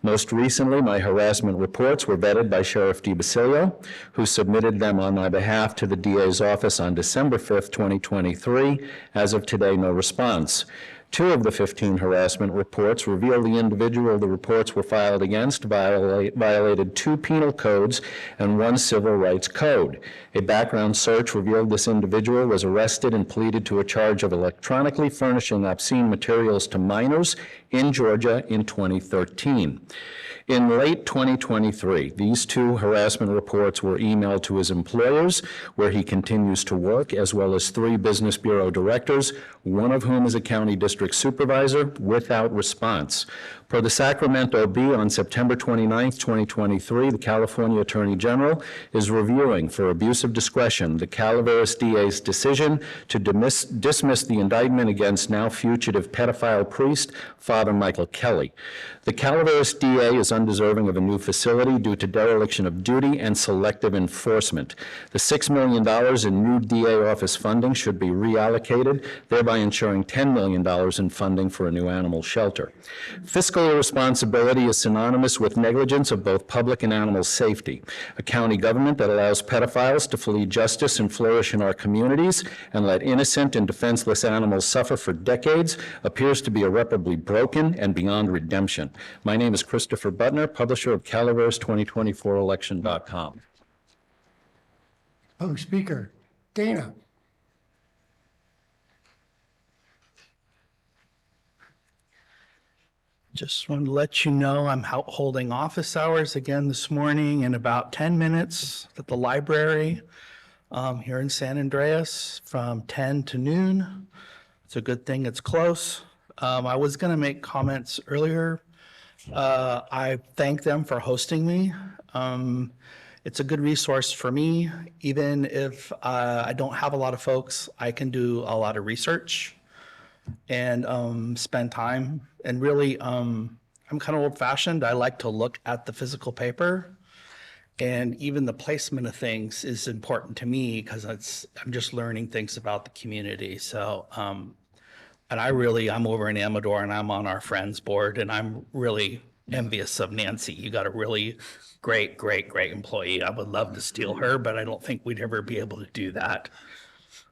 Most recently, my harassment reports were vetted by Sheriff DiBasilio, who submitted them on my behalf to the DA's office on December 5th, 2023. As of today, no response. 2 of the 15 harassment reports reveal the individual the reports were filed against violated 2 penal codes and 1 civil rights code. A background search revealed this individual was arrested and pleaded to a charge of electronically furnishing obscene materials to minors in Georgia in 2013. In late 2023, these 2 harassment reports were emailed to his employers, where he continues to work, as well as 3 Business Bureau directors, one of whom is a county district supervisor, without response. Per the Sacramento Bee on September 29, 2023, the California Attorney General is reviewing for abuse of discretion the Calaveras DA's decision to dismiss the indictment against now fugitive pedophile priest, Father Michael Kelly. The Calaveras DA is undeserving of a new facility due to dereliction of duty and selective enforcement. The $6 million in new DA office funding should be reallocated, thereby ensuring $10 million in funding for a new animal shelter. Fiscal irresponsibility is synonymous with negligence of both public and animal safety. A county government that allows pedophiles to flee justice and flourish in our communities and let innocent and defenseless animals suffer for decades appears to be irreparably broken and beyond redemption. My name is Christopher Butner, publisher of Calaveras2024election.com. Oh, Speaker, Dana. Just wanted to let you know I'm holding office hours again this morning in about 10 minutes at the library here in San Andreas from 10 to noon. It's a good thing it's close. I was going to make comments earlier. I thank them for hosting me. It's a good resource for me. Even if I don't have a lot of folks, I can do a lot of research and spend time. And really, I'm kind of old-fashioned. I like to look at the physical paper, and even the placement of things is important to me because I'm just learning things about the community. So, and I'm over in Amador, and I'm on our Friends board, and I'm really envious of Nancy. You got a really great employee. I would love to steal her, but I don't think we'd ever be able to do that.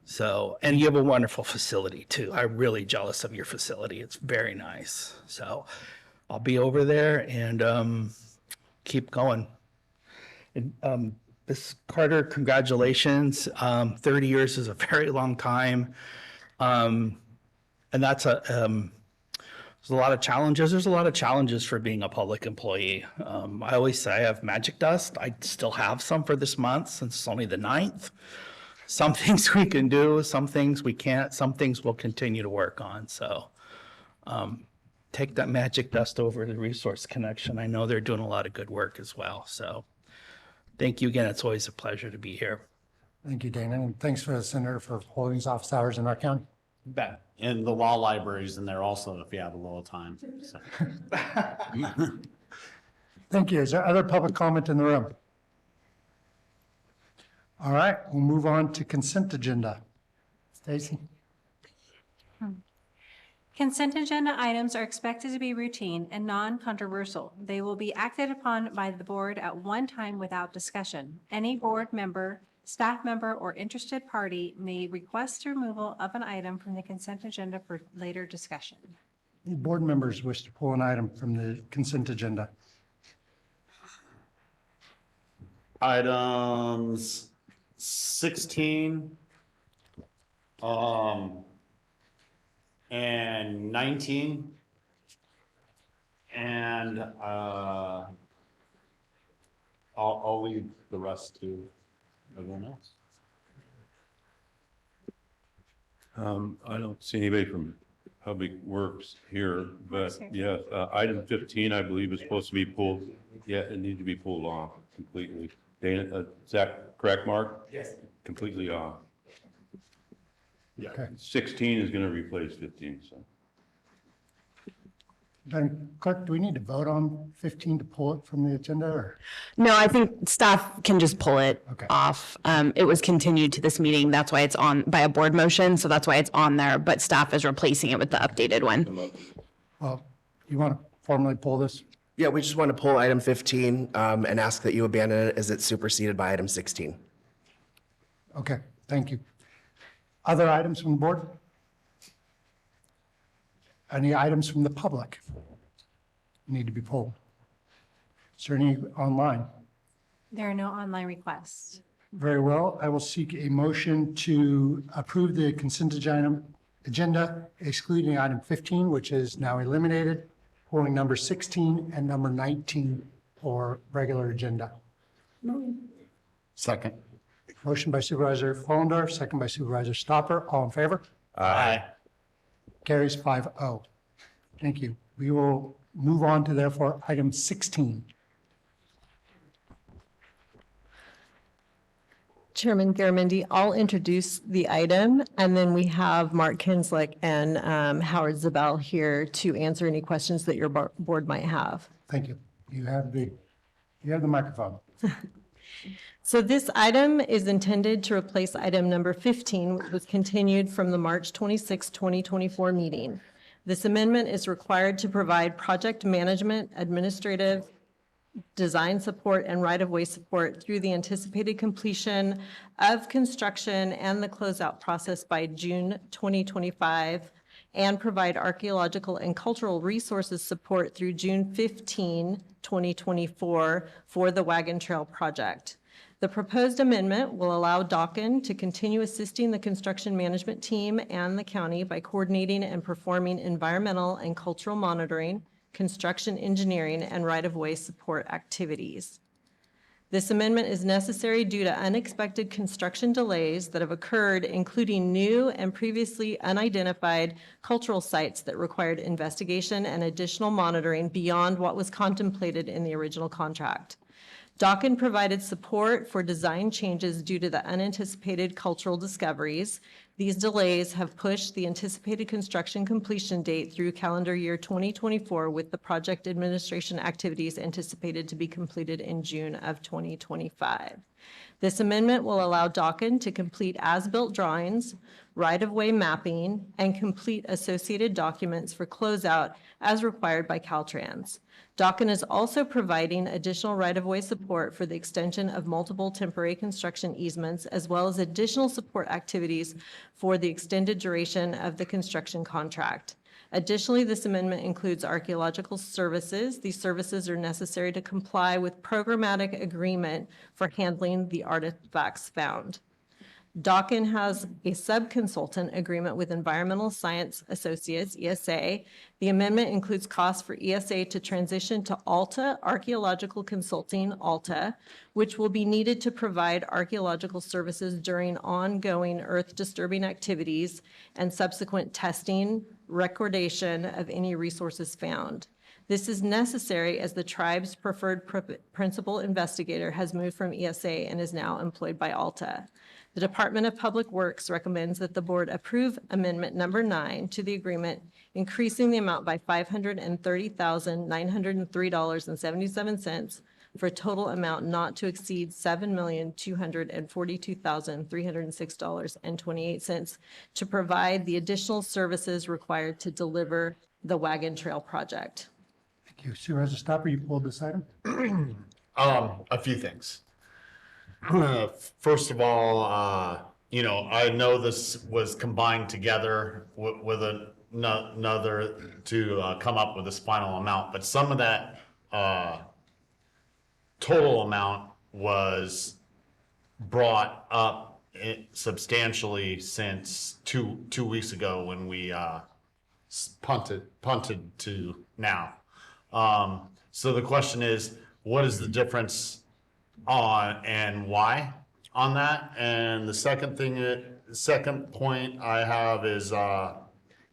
So, and you have a wonderful facility too. I'm really jealous of your facility. It's very nice. So I'll be over there and keep going. And Ms. Carter, congratulations. 30 years is a very long time. And that's there's a lot of challenges. There's a lot of challenges for being a public employee. I always say I have magic dust. I still have some for this month since it's only the 9th. Some things we can do, some things we can't, some things we'll continue to work on. So take that magic dust over to the Resource Connection. I know they're doing a lot of good work as well. So thank you again. It's always a pleasure to be here. Thank you, Dana, and thanks for the Senator for holding his office hours in our county. Bet. And the law library's in there also if you have a little time. So. Thank you. Is there other public comment in the room? All right, we'll move on to consent agenda. Stacy? Consent agenda items are expected to be routine and non-controversial. They will be acted upon by the board at one time without discussion. Any board member, staff member, or interested party may request removal of an item from the consent agenda for later discussion. Any board members wish to pull an item from the consent agenda? Items 16 and 19 and I'll leave the rest to everyone else. I don't see anybody from Public Works here, but yes, item 15, I believe, is supposed to be pulled. Yeah, it needs to be pulled off completely. Dana, is that correct, Mark? Yes. Completely off. Yeah. Okay. 16 is going to replace 15, so. Madam Clerk, do we need to vote on 15 to pull it from the agenda, or? No, I think staff can just pull it Okay. off. It was continued to this meeting. That's why it's on by a board motion. So that's why it's on there, but staff is replacing it with the updated one. Well, you want to formally pull this? Yeah, we just want to pull item 15 and ask that you abandon it as it's superseded by item 16. Okay, thank you. Other items from the board? Any items from the public need to be pulled? Is there any online? There are no online requests. Very well. I will seek a motion to approve the consent agenda, excluding item 15, which is now eliminated, pulling number 16 and number 19 for regular agenda. Second. Motion by Supervisor Fullendorf, second by Supervisor Stopper. All in favor? Aye. Carries 5-0. Thank you. We will move on to therefore item 16. Chairman Garamendi, I'll introduce the item, and then we have Mark Kinslick and Howard Zabel here to answer any questions that your board might have. Thank you. You have the microphone. So this item is intended to replace item number 15, which was continued from the March 26, 2024 meeting. This amendment is required to provide project management, administrative, design support, and right-of-way support through the anticipated completion of construction and the closeout process by June 2025, and provide archaeological and cultural resources support through June 15, 2024 for the Wagon Trail project. The proposed amendment will allow Dawkin to continue assisting the construction management team and the county by coordinating and performing environmental and cultural monitoring, construction engineering, and right-of-way support activities. This amendment is necessary due to unexpected construction delays that have occurred, including new and previously unidentified cultural sites that required investigation and additional monitoring beyond what was contemplated in the original contract. Dawkin provided support for design changes due to the unanticipated cultural discoveries. These delays have pushed the anticipated construction completion date through calendar year 2024, with the project administration activities anticipated to be completed in June of 2025. This amendment will allow Dawkin to complete as-built drawings, right-of-way mapping, and complete associated documents for closeout as required by Caltrans. Dawkin is also providing additional right-of-way support for the extension of multiple temporary construction easements, as well as additional support activities for the extended duration of the construction contract. Additionally, this amendment includes archaeological services. These services are necessary to comply with programmatic agreement for handling the artifacts found. Dawkin has a sub-consultant agreement with Environmental Science Associates, ESA. The amendment includes costs for ESA to transition to Alta Archaeological Consulting, ALTA, which will be needed to provide archaeological services during ongoing earth-disturbing activities and subsequent testing, recordation of any resources found. This is necessary as the tribe's preferred principal investigator has moved from ESA and is now employed by Alta. The Department of Public Works recommends that the board approve amendment number 9 to the agreement, increasing the amount by $530,903.77 for a total amount not to exceed $7,242,306.28 to provide the additional services required to deliver the Wagon Trail project. Thank you. Supervisor Stopper, you pulled this item? A few things. First of all, I know this was combined together with another to come up with this final amount, but some of that total amount was brought up substantially since two weeks ago when we punted to now. So the question is, what is the difference on and why on that? And the second point I have is,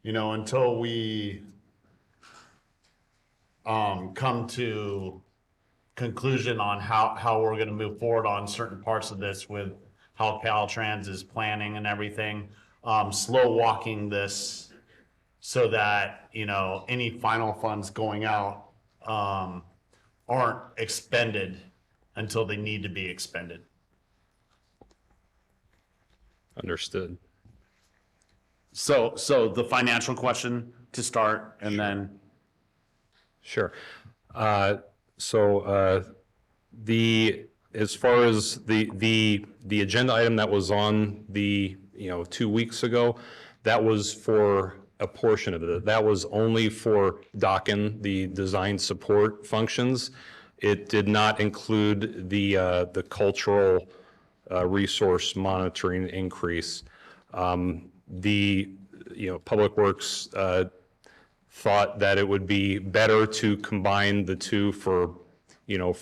until we come to conclusion on how we're going to move forward on certain parts of this with how Caltrans is planning and everything, slow walking this so that, any final funds going out aren't expended until they need to be expended. Understood. So the financial question to start, and then. Sure. As far as the agenda item that was on the 2 weeks ago, that was for a portion of it. That was only for Dawkin, the design support functions. It did not include the cultural resource monitoring increase. The Public Works thought that it would be better to combine the two for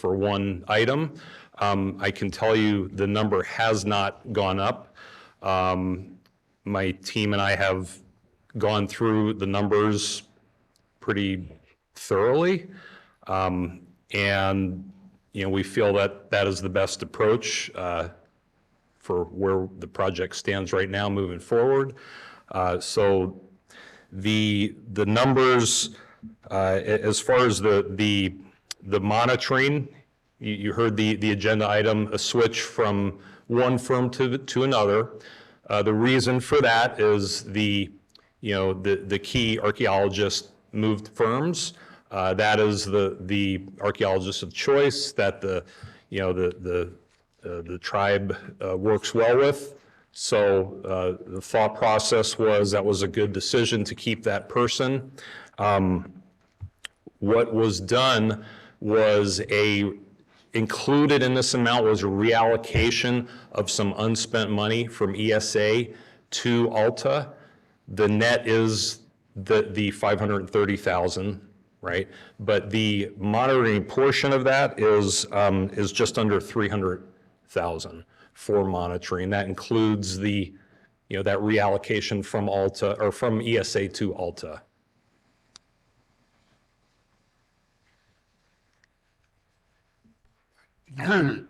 one item. I can tell you the number has not gone up. My team and I have gone through the numbers pretty thoroughly. And, we feel that that is the best approach for where the project stands right now moving forward. So the numbers, as far as the monitoring, you heard the agenda item, a switch from one firm to another. The reason for that is the key archaeologist moved firms. That is the archaeologist of choice that the tribe works well with. So the thought process was that was a good decision to keep that person. What was done was included in this amount was a reallocation of some unspent money from ESA to Alta. The net is the 530,000, right? But the monitoring portion of that is just under 300,000 for monitoring. That includes that reallocation from Alta or from ESA to Alta. When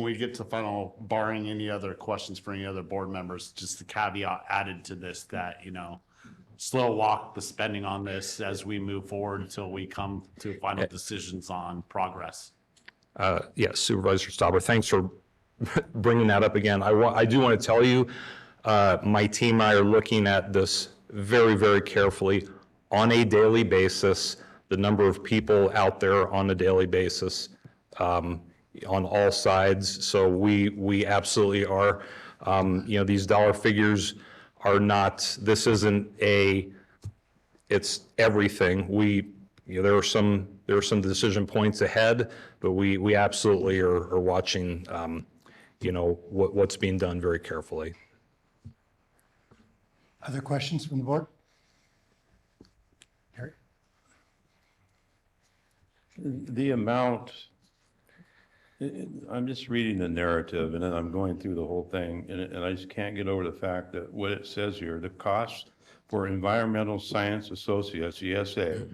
we get to final, barring any other questions for any other board members, just the caveat added to this that, slow walk the spending on this as we move forward until we come to final decisions on progress. Yes, Supervisor Stauber, thanks for bringing that up again. I do want to tell you, my team and I are looking at this very, very carefully on a daily basis, the number of people out there on a daily basis on all sides. So we absolutely are, these dollar figures are not, this isn't it's everything. There are some decision points ahead, but we absolutely are watching, what's being done very carefully. Other questions from the board? Harry? The amount, I'm just reading the narrative and then I'm going through the whole thing and I just can't get over the fact that what it says here, the cost for Environmental Science Associates, ESA,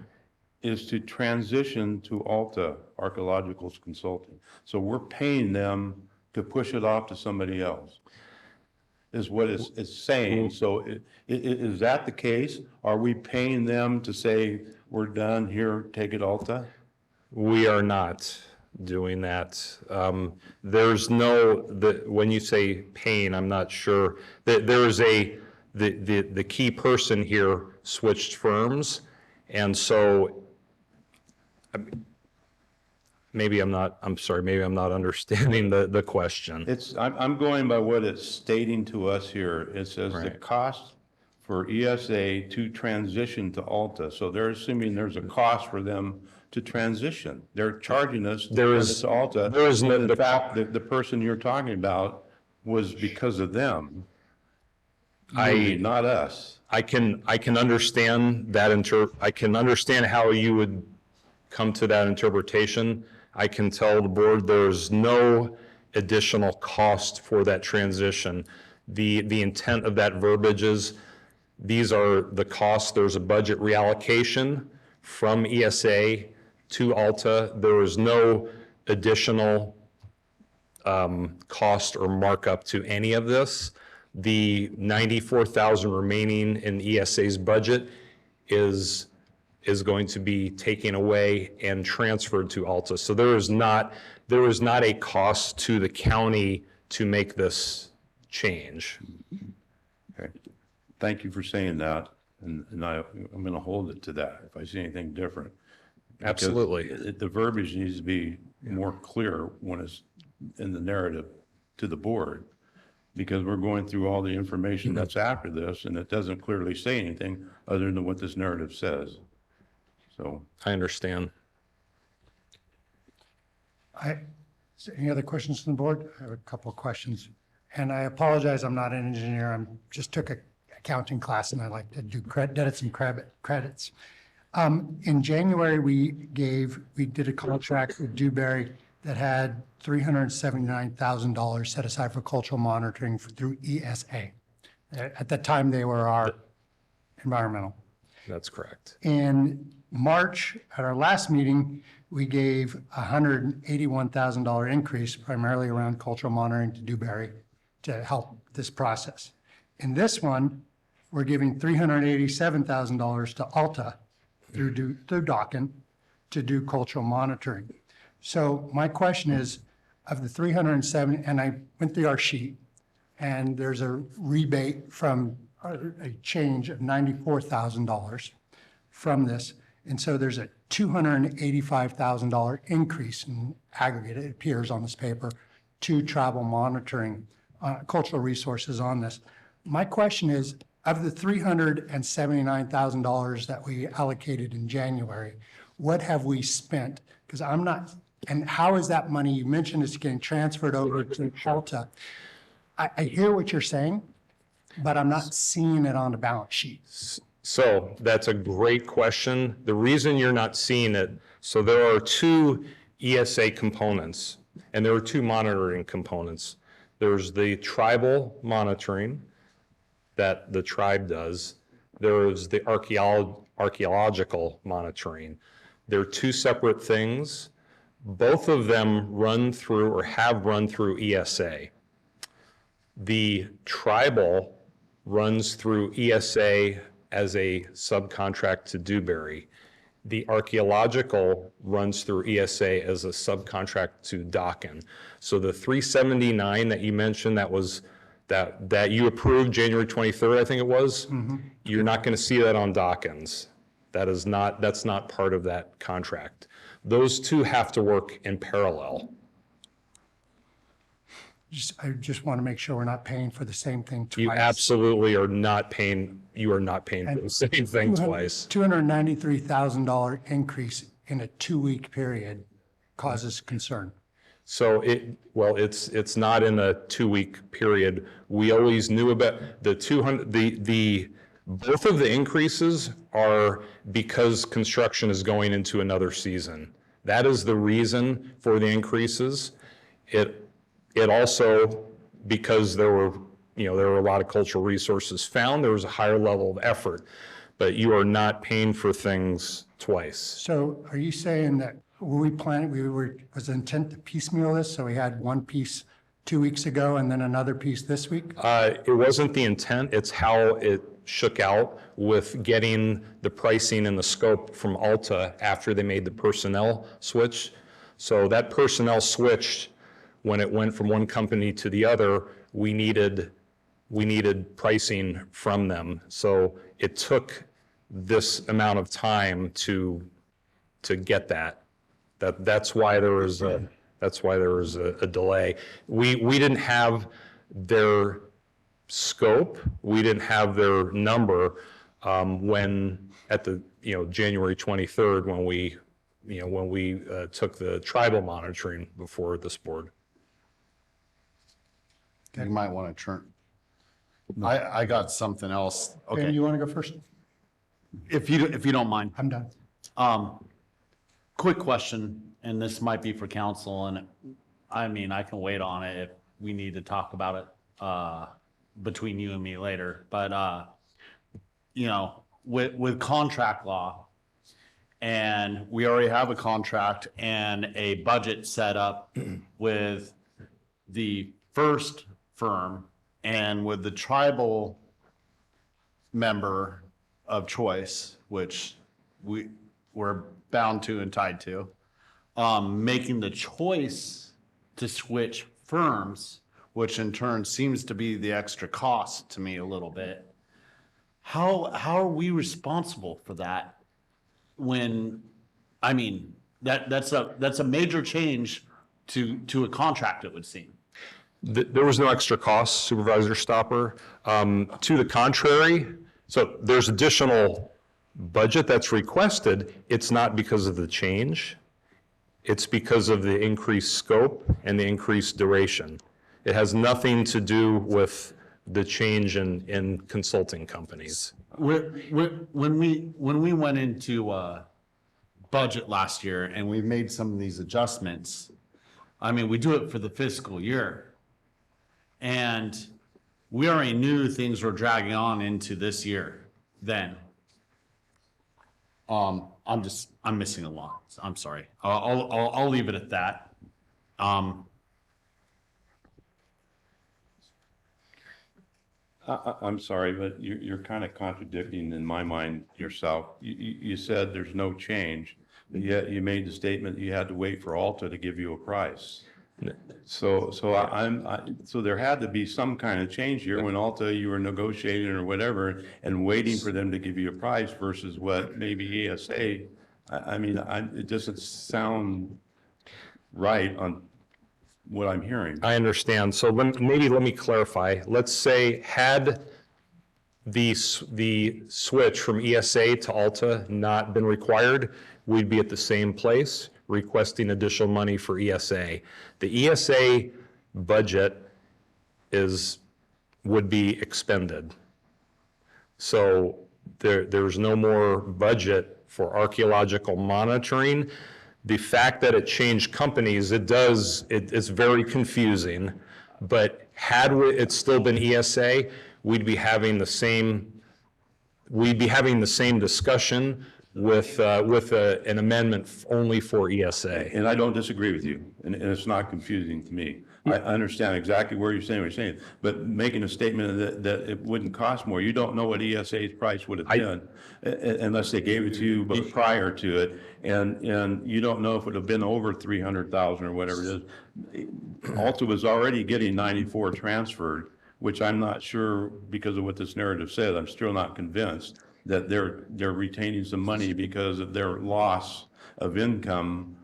is to transition to Alta Archaeological Consulting. So we're paying them to push it off to somebody else, is what it's saying. So is that the case? Are we paying them to say, we're done here, take it Alta? We are not doing that. There's when you say paying, I'm not sure. There's the key person here switched firms. And so maybe I'm not understanding the question. I'm going by what it's stating to us here. It says the cost for ESA to transition to Alta. So they're assuming there's a cost for them to transition. They're charging us to Alta. The fact that the person you're talking about was because of them, not us. I can understand that. I can understand how you would come to that interpretation. I can tell the board there's no additional cost for that transition. The intent of that verbiage is these are the costs. There's a budget reallocation from ESA to Alta. There is no additional cost or markup to any of this. The $94,000 remaining in ESA's budget is going to be taken away and transferred to Alta. So there is not a cost to the county to make this change. Okay. Thank you for saying that, and I'm going to hold it to that if I see anything different. Absolutely. The verbiage needs to be more clear when it's in the narrative to the board, because we're going through all the information that's after this, and it doesn't clearly say anything other than what this narrative says. So I understand. Any other questions from the board? I have a couple of questions. and I apologize, I'm not an engineer. Just took a accounting class and I like to do did some credits. In January, we did a contract with Dewberry that had $379,000 set aside for cultural monitoring through ESA. At that time, they were our environmental. That's correct. In March, at our last meeting, we gave a $181,000 increase, primarily around cultural monitoring to Dewberry to help this process. In this one, we're giving $387,000 to Alta through Dawkin to do cultural monitoring. So my question is, of the 370, and I went through our sheet, and there's a rebate from a change of $94,000 from this. And so there's a $285,000 increase in aggregate, it appears on this paper, to travel monitoring, cultural resources on this. My question is, of the $379,000 that we allocated in January, what have we spent? Because I'm not, and how is that money, you mentioned it's getting transferred over to Alta. I hear what you're saying, but I'm not seeing it on the balance sheet. So that's a great question. The reason you're not seeing it, so there are two ESA components, and there are two monitoring components. There's the tribal monitoring that the tribe does. There's the archaeological monitoring. They're two separate things. Both of them run through or have run through ESA. The tribal runs through ESA as a subcontract to Dewberry. The archaeological runs through ESA as a subcontract to Dawkin. So the 379 that you mentioned, that you approved January 23rd, I think it was, you're not going to see that on Dawkins. That's not part of that contract. Those two have to work in parallel. I just want to make sure we're not paying for the same thing twice. You absolutely are not paying, for the same thing twice. $293,000 increase in a 2-week period causes concern. So it's not in a 2-week period. We always knew about the 200, both of the increases are because construction is going into another season. That is the reason for the increases. It also, because there were a lot of cultural resources found, there was a higher level of effort, but you are not paying for things twice. So are you saying that was the intent to piecemeal this? So we had one piece 2 weeks ago and then another piece this week? It wasn't the intent, it's how it shook out with getting the pricing and the scope from Alta after they made the personnel switch. So that personnel switched. When it went from one company to the other, we needed pricing from them. So it took this amount of time to get that. That's why there was a delay. We didn't have their scope. We didn't have their number when at the January 23rd when we took the tribal monitoring before this board. You might want to turn. I got something else. Okay. Ben, you want to go first? If you don't mind. I'm done. Quick question, and this might be for council, and I mean, I can wait on it if we need to talk about it between you and me later. But with contract law, and we already have a contract and a budget set up with the first firm and with the tribal member of choice, which we're bound to and tied to, making the choice to switch firms, which in turn seems to be the extra cost to me a little bit. How are we responsible for that? When, I mean, that's a major change to a contract, it would seem. There was no extra cost, Supervisor Stopper. To the contrary, so there's additional budget that's requested. It's not because of the change. It's because of the increased scope and the increased duration. It has nothing to do with the change in consulting companies. When we went into budget last year and we made some of these adjustments, I mean, we do it for the fiscal year. And we already knew things were dragging on into this year then. I'm missing a lot. I'm sorry. I'll leave it at that. I'm sorry, but you're kind of contradicting in my mind yourself. You said there's no change, but yet you made the statement you had to wait for Alta to give you a price. So there had to be some kind of change here when Alta, you were negotiating or whatever and waiting for them to give you a price versus what maybe ESA. I mean, it doesn't sound right on what I'm hearing. I understand. So maybe let me clarify. Let's say had the switch from ESA to Alta not been required, we'd be at the same place requesting additional money for ESA. The ESA budget would be expended. So there's no more budget for archaeological monitoring. The fact that it changed companies, it's very confusing, but had it still been ESA, we'd be having the same discussion with an amendment only for ESA. And I don't disagree with you, and it's not confusing to me. I understand exactly where you're saying what you're saying, but making a statement that it wouldn't cost more, you don't know what ESA's price would have been unless they gave it to you but prior to it, and you don't know if it would have been over 300,000 or whatever it is. Alta was already getting 94 transferred, which I'm not sure, because of what this narrative says, I'm still not convinced that they're retaining some money because of their loss of income,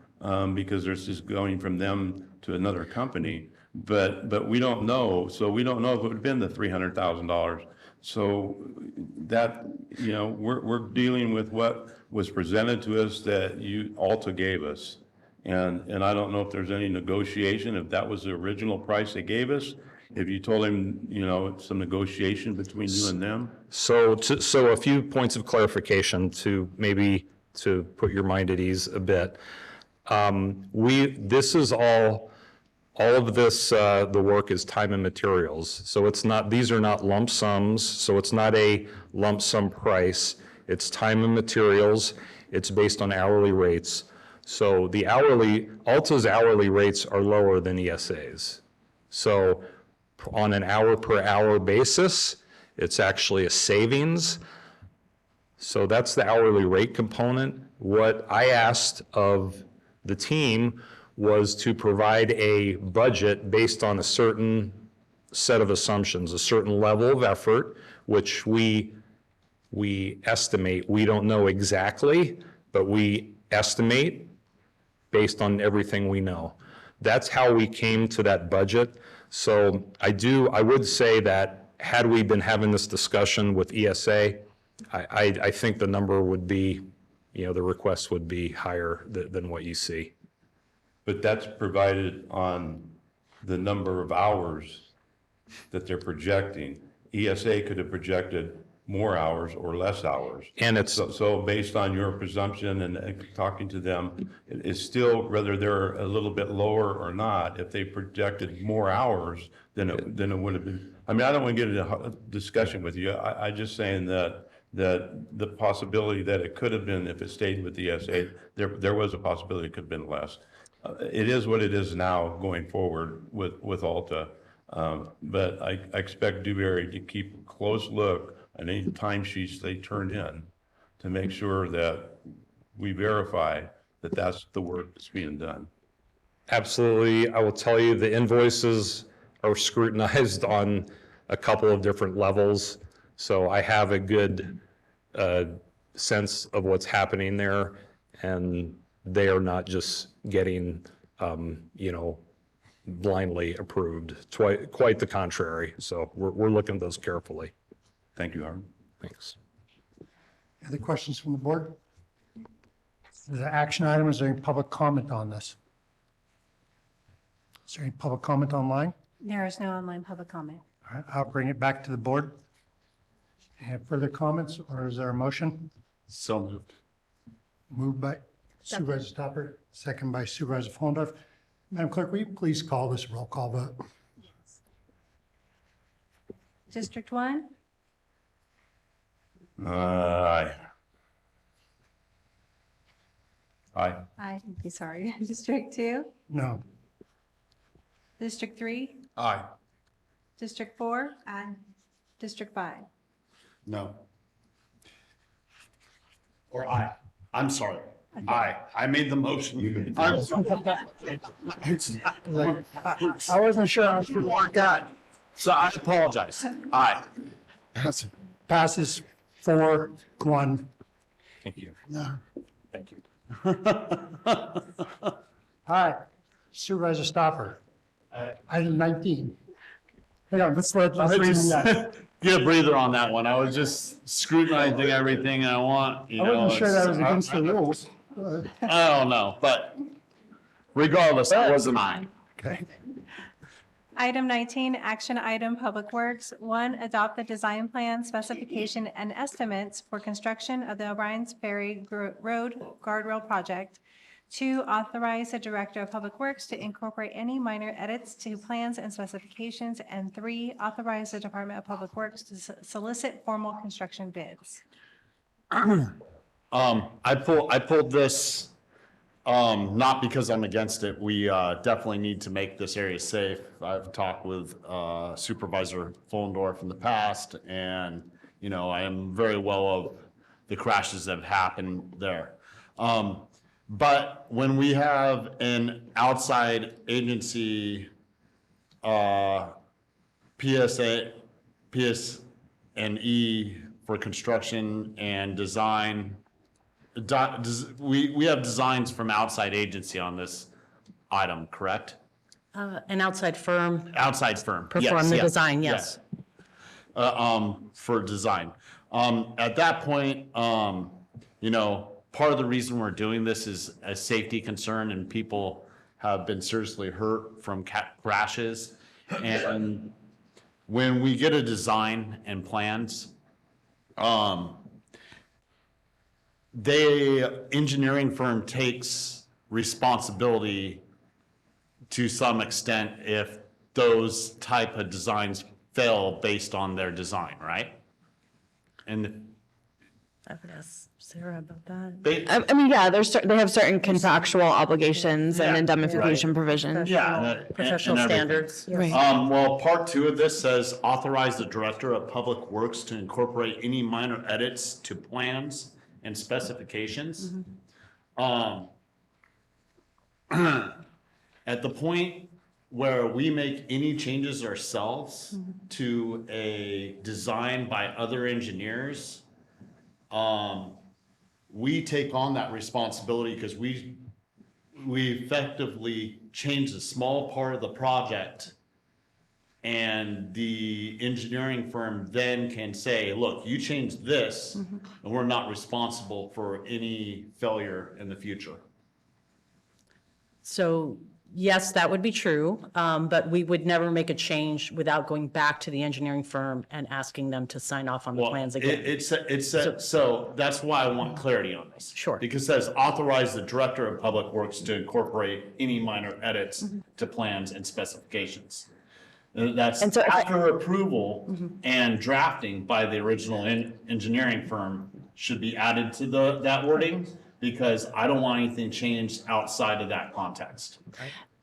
because they're just going from them to another company. But we don't know, so we don't know if it would have been the $300,000. So that, we're dealing with what was presented to us that Alta gave us. And I don't know if there's any negotiation, if that was the original price they gave us, if you told him, some negotiation between you and them. So a few points of clarification to put your mind at ease a bit. This is all of this, the work is time and materials. So these are not lump sums. So it's not a lump sum price. It's time and materials. It's based on hourly rates. So Alta's hourly rates are lower than ESA's. So on an hour per hour basis, it's actually a savings. So that's the hourly rate component. What I asked of the team was to provide a budget based on a certain set of assumptions, a certain level of effort, which we estimate. We don't know exactly, but we estimate based on everything we know. That's how we came to that budget. So I would say that had we been having this discussion with ESA, I think the number would be, the request would be higher than what you see. But that's provided on the number of hours that they're projecting. ESA could have projected more hours or less hours. And it's so based on your presumption and talking to them, it's still, whether they're a little bit lower or not, if they projected more hours than it would have been. I mean, I don't want to get into a discussion with you. I just saying that the possibility that it could have been, if it stayed with the ESA, there was a possibility it could have been less. It is what it is now going forward with Alta. But I expect Dewberry to keep a close look at any timesheets they turn in to make sure that we verify that that's the work that's being done. Absolutely. I will tell you the invoices are scrutinized on a couple of different levels. So I have a good sense of what's happening there, and they are not just getting, blindly approved. Quite the contrary. So we're looking at those carefully. Thank you, Harvey. Thanks. Other questions from the board? Is it an action item? Is there any public comment on this? Is there any public comment online? There is no online public comment. All right, I'll bring it back to the board. Have further comments, or is there a motion? So moved. Moved by Supervisor Stopper, second by Supervisor Frondorf. Madam Clerk, will you please call this roll call vote? District 1, Aye. Aye. I'm sorry. District 2, No. District 3, Aye. District 4, District 5. No. Or aye. I'm sorry. Aye. I made the motion. I wasn't sure how to work that. So I apologize. Aye. Passes 4-1. Thank you. No. Thank you. All right, Supervisor Stopper. Item 19. Hang on, let's read that. Get a breather on that one. I was just scrutinizing everything I want, you I know. wasn't sure that was it's- against the rules. I don't know, but regardless, that wasn't mine. Okay. Item 19, action item, Public Works. 1, adopt the design plan, specification, and estimates for construction of the O'Brien's Ferry Road Guardrail Project. 2, authorize the Director of Public Works to incorporate any minor edits to plans and specifications. And 3, authorize the Department of Public Works to solicit formal construction bids. I pulled this, not because I'm against it. We definitely need to make this area safe. I've talked with Supervisor Fullendorf in the past, and, you know, I am very well of the crashes that have happened there. But when we have an outside agency, PS&E for construction and design, we have designs from outside agency on this item, correct? An outside firm Outside firm. perform Yes, the yes, design, yes. For design. At that point, you know, part of the reason we're doing this is a safety concern, and people have been seriously hurt from crashes. And when we get a design and plans, the engineering firm takes responsibility to some extent if those type of designs fail based on their design, right? And I would ask Sarah about that. they, I mean, yeah, they have certain contractual obligations and Yeah, indemnification provisions. yeah. Professional and everything. standards. Right. Well, part 2 of this says authorize the Director of Public Works to incorporate any minor edits to plans and specifications. At the point where we make any changes ourselves to a design by other engineers, we take on that responsibility because we effectively change a small part of the project, and the engineering firm then can say, look, you changed this, and we're not responsible for any failure in the future. So, yes, that would be true, but we would never make a change without going back to the engineering firm and asking them to sign off on the Well, plans again. so that's why I want clarity on this. Sure. Because it says authorize the Director of Public Works to incorporate any minor edits to plans and specifications. That's And so after approval and drafting by the original engineering firm should be added to that wording, because I don't want anything changed outside of that context.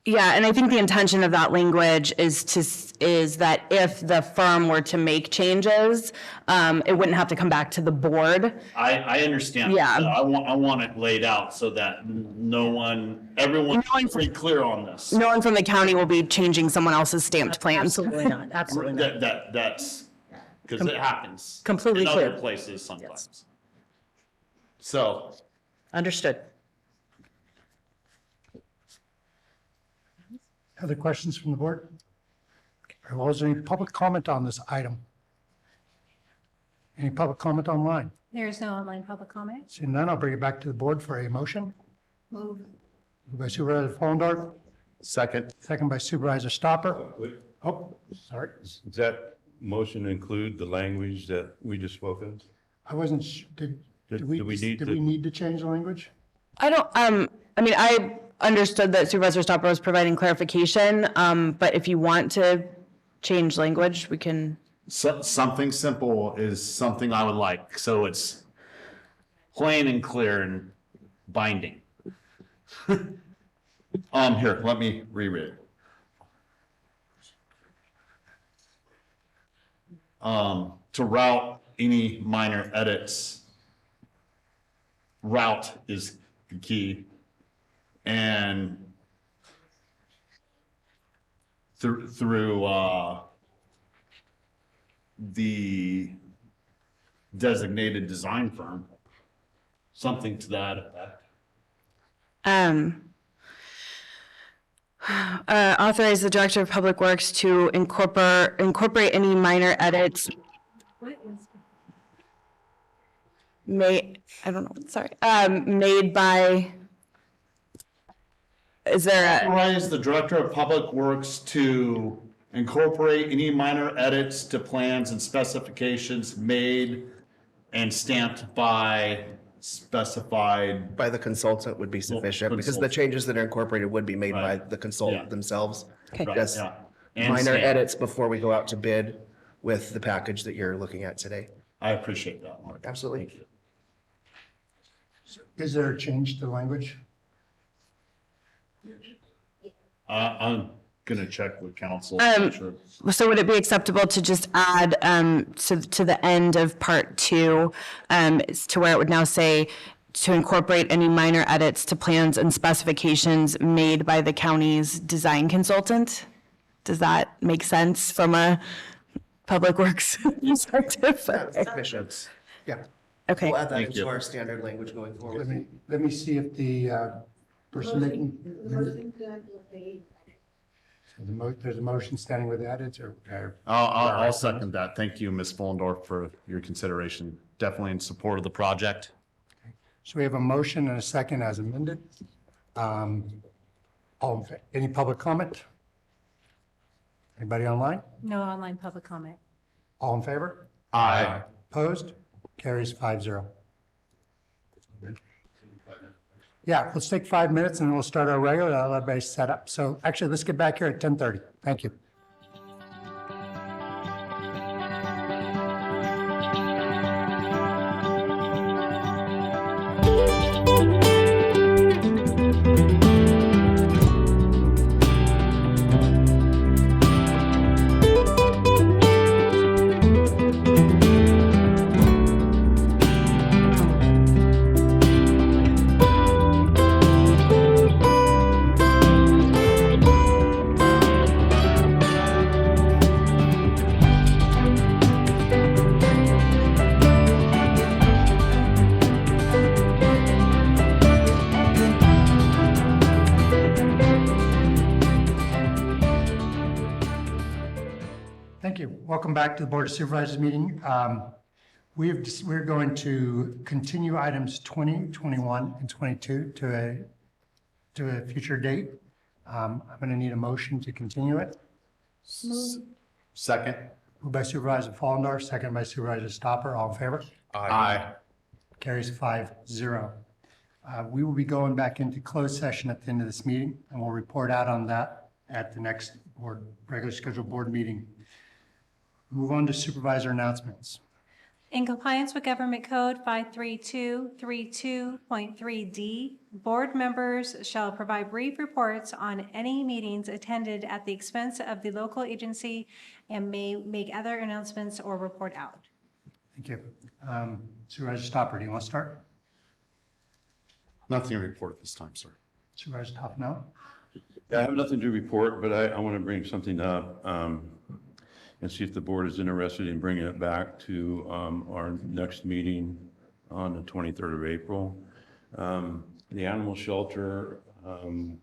Yeah, and I think the intention of that language is that if the firm were to make changes, it wouldn't have to come back to the board. I understand. Yeah. I want it laid out so that everyone's pretty clear on this. No one from the county will be changing someone else's stamped plans. Absolutely not, absolutely not. That's, because it happens. Completely in clear. other places sometimes. So, Understood. Other questions from the board? Or was there any public comment on this item? Any public comment online? There is no online public comment. Seeing none, I'll bring it back to the board for a motion. Move. Moved by Supervisor Frondorf, second. second by Supervisor Stopper. Oh, sorry. Does that motion include the language that we just spoke of? I wasn't, did we need to change the language? I don't, I mean, I understood that Supervisor Stopper was providing clarification, but if you want to change language, we can. Something simple is something I would like, so it's plain and clear and binding. Here, let me reread it. To route any minor edits, route is the key. And through the designated design firm, something to that effect. Authorize the Director of Public Works to incorporate any minor edits made by, is there a? Authorize the Director of Public Works to incorporate any minor edits to plans and specifications made and stamped by specified. By the consultant would be sufficient, because the changes that are incorporated would be made by the consultant themselves. Just And minor stamped. edits before we go out to bid with the package that you're looking at today. I appreciate that, Mark. Absolutely. Is there a change to the language? I'm gonna check with council. to make sure. So would it be acceptable to just add to the end of part 2, to where it would now say to incorporate any minor edits to plans and specifications made by the county's design consultant? Does that make sense from a public works perspective? Sufficient. Yeah. Okay. We'll add that Thank into you. our standard language going forward. Let me see if the person making. There's a motion standing with edits or. I'll second that. Thank you, Ms. Fullendorf, for your consideration. Definitely in support of the project. So we have a motion and a second as amended. Any public comment? Anybody online? No online public comment. All in favor? Aye. Opposed? Carries 5-0. Yeah, let's take 5 minutes and then we'll start our regular, I'll let everybody set up. So actually, let's get back here at 10:30. Thank you. Thank you. Welcome back to the Board of Supervisors meeting. We're going to continue items 20, 21, and 22 to a future date. I'm going to need a motion to continue it. Second. Moved by Supervisor Fullendorf, second by Supervisor Stopper. All in favor? Aye. Carries 5-0. We will be going back into closed session at the end of this meeting, and we'll report out on that at the next regular scheduled board meeting. Move on to supervisor announcements. In compliance with Government Code 53232.3D, board members shall provide brief reports on any meetings attended at the expense of the local agency and may make other announcements or report out. Thank you. Supervisor Stopper, do you want to start? Nothing to report at this time, sir. Supervisor Stopper, no? Yeah, I have nothing to report, but I want to bring something up and see if the board is interested in bringing it back to our next meeting on the 23rd of April. The animal shelter,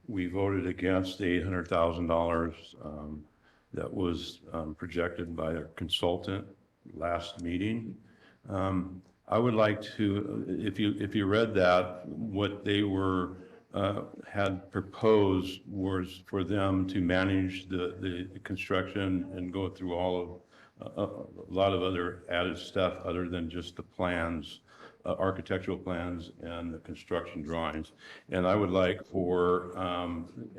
we voted against the $800,000 that was projected by our consultant last meeting. I would like to, if you read that, what they were had proposed was for them to manage the construction and go through all of a lot of other added stuff other than just the plans, architectural plans and the construction drawings. And I would like for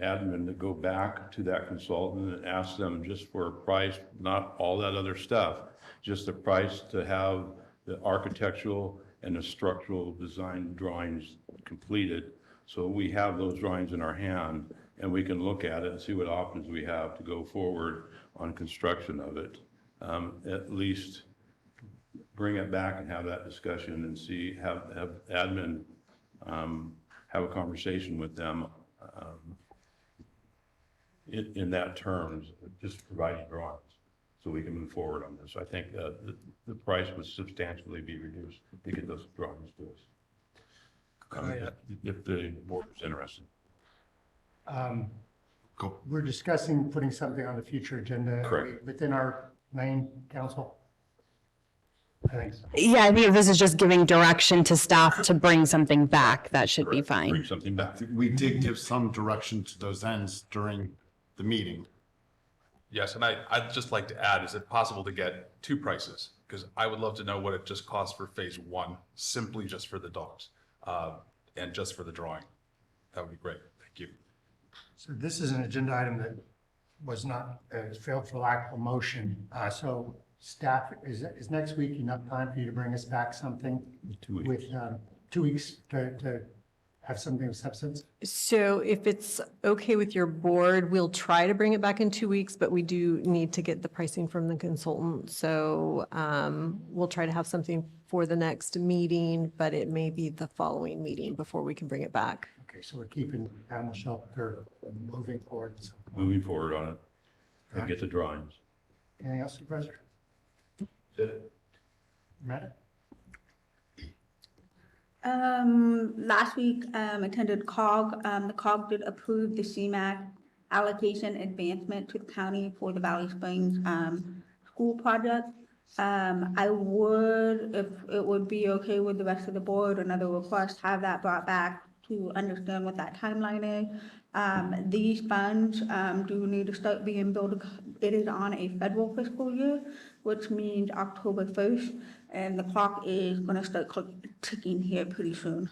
admin to go back to that consultant and ask them just for a price, not all that other stuff, just a price to have the architectural and the structural design drawings completed. So we have those drawings in our hand and we can look at it and see what options we have to go forward on construction of it. At least bring it back and have that discussion and see, have admin have a conversation with them in that terms, just providing drawings so we can move forward on this. I think the price would substantially be reduced to get those drawings to us. If the board is interested. We're discussing putting something on the future agenda. Correct. Within our main council? I think so. Yeah, I think if this is just giving direction to staff to bring something back, that should be fine. Bring something back. We did give some direction to those ends during the meeting. Yes, and I'd just like to add, is it possible to get two prices? Because I would love to know what it just costs for phase one, simply just for the dogs, and just for the drawing. That would be great. Thank you. So this is an agenda item that was not, failed for lack of a motion. So staff, is next week enough time for you to bring us back something? 2 weeks. With 2 weeks to have something of substance? So if it's okay with your board, we'll try to bring it back in 2 weeks, but we do need to get the pricing from the consultant. So we'll try to have something for the next meeting, but it may be the following meeting before we can bring it back. Okay, so we're keeping animal shelter moving forward. So. Moving forward on it and get the drawings. Anything else, Supervisor? Matt? Last week, attended COG. The COG did approve the CMAQ allocation advancement to the county for the Valley Springs school project. I would, if it would be okay with the rest of the board, another request, have that brought back to understand what that timeline is. These funds do need to start being billed. It is on a federal fiscal year, which means October 1st, and the clock is going to start ticking here pretty soon.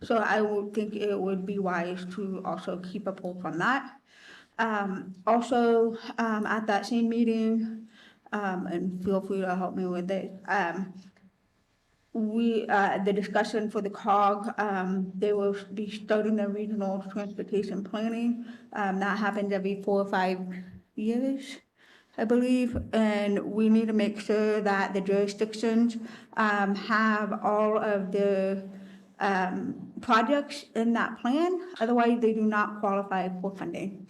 So I would think it would be wise to also keep a pulse on that. Also, at that same meeting, and feel free to help me with this, the discussion for the COG, they will be starting the regional transportation planning. That happens every 4 or 5 years, I believe, and we need to make sure that the jurisdictions have all of the projects in that plan. Otherwise, they do not qualify for funding.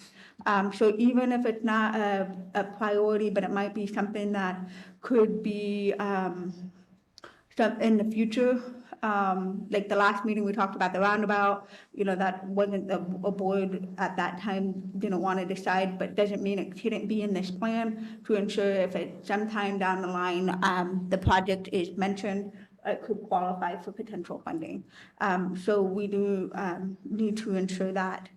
So even if it's not a priority, but it might be something that could be in the future, like the last meeting we talked about the roundabout, that wasn't a board at that time didn't want to decide, but doesn't mean it couldn't be in this plan to ensure if it sometime down the line the project is mentioned, it could qualify for potential funding. So we do need to ensure that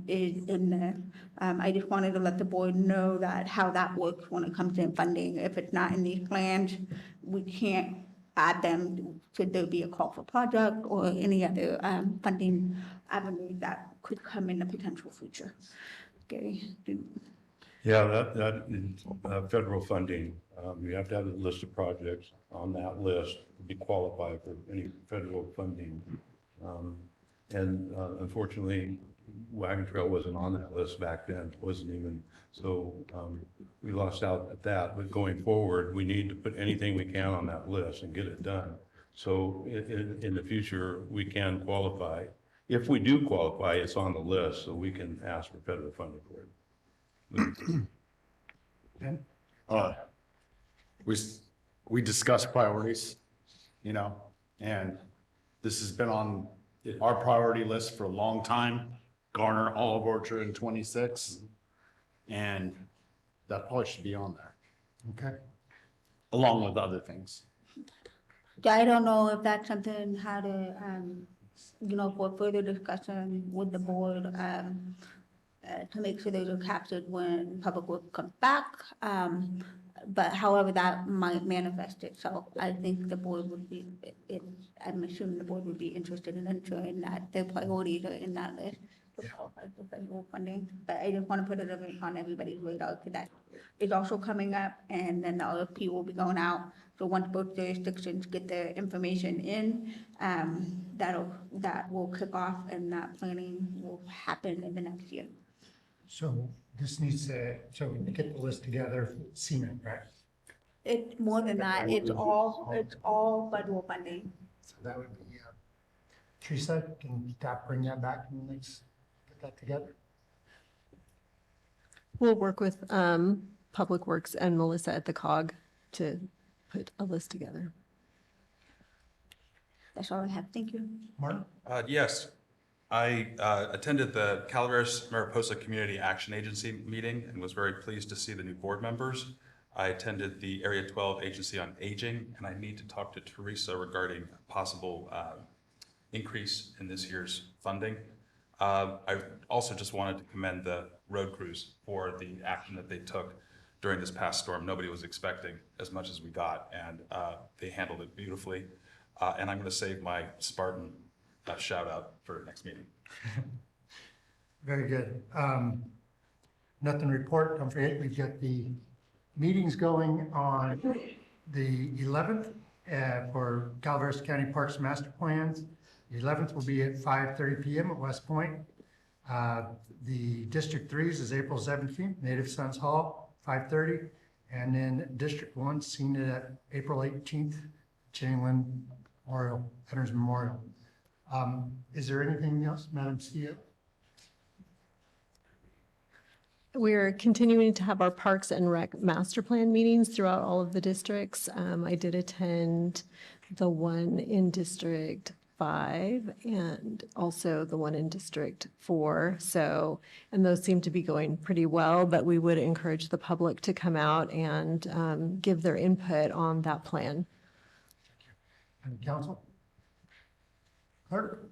is in there. I just wanted to let the board know that how that works when it comes to funding. If it's not in these plans, we can't add them. Should there be a call for project or any other funding avenue that could come in the potential future. Okay. Yeah, that is federal funding. You have to have a list of projects on that list to be qualified for any federal funding. And unfortunately, Wagon Trail wasn't on that list back then. It wasn't even, so we lost out at that. But going forward, we need to put anything we can on that list and get it done. So in the future, we can qualify. If we do qualify, it's on the list, so we can ask for federal funding for it. Ben? We discussed priorities, and this has been on our priority list for a long time. Garner Olive Orchard in 26, and that probably should be on there. Okay. Along with other things. I don't know if that's something how to for further discussion with the board, to make sure those are captured when public work comes back. But however that might manifest itself, I think the board would be, I'm assuming the board would be interested in ensuring that their priorities are in that list to qualify for federal funding. But I just want to put it on everybody's radar, because that is also coming up, and then the RFP will be going out. So once both jurisdictions get their information in, that will kick off, and that planning will happen in the next year. So this needs to, so we can get the list together, cement, right? It's more than that, it's all federal funding. So that would be, Teresa, can staff bring that back in the next, get that together? We'll work with Public Works and Melissa at the COG to put a list together. That's all I have, thank you. Martin? Yes, I attended the Calaveras Mariposa Community Action Agency meeting and was very pleased to see the new board members. I attended the Area 12 Agency on Aging, and I need to talk to Teresa regarding a possible increase in this year's funding. I also just wanted to commend the road crews for the action that they took during this past storm. Nobody was expecting as much as we got, and they handled it beautifully. And I'm going to save my Spartan shout out for next meeting. Very good. Nothing to report. Don't forget, we've got the meetings going on the 11th for Calaveras County Parks Master Plans. The 11th will be at 5:30 p.m. at West Point. The District 3's is April 17th, Native Sons Hall, 5:30. And then District 1's seen it at April 18th, Chamberlain Memorial, Veterans Memorial. Is there anything else, Madam CEO? We're continuing to have our Parks and Rec Master Plan meetings throughout all of the districts. I did attend the one in District 5 and also the one in District 4. So, and those seem to be going pretty well, but we would encourage the public to come out and give their input on that plan. And council? Clerk?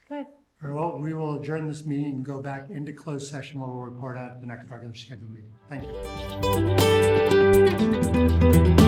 Good. Very well, we will adjourn this meeting and go back into closed session where we'll report out the next regular scheduled meeting. Thank you.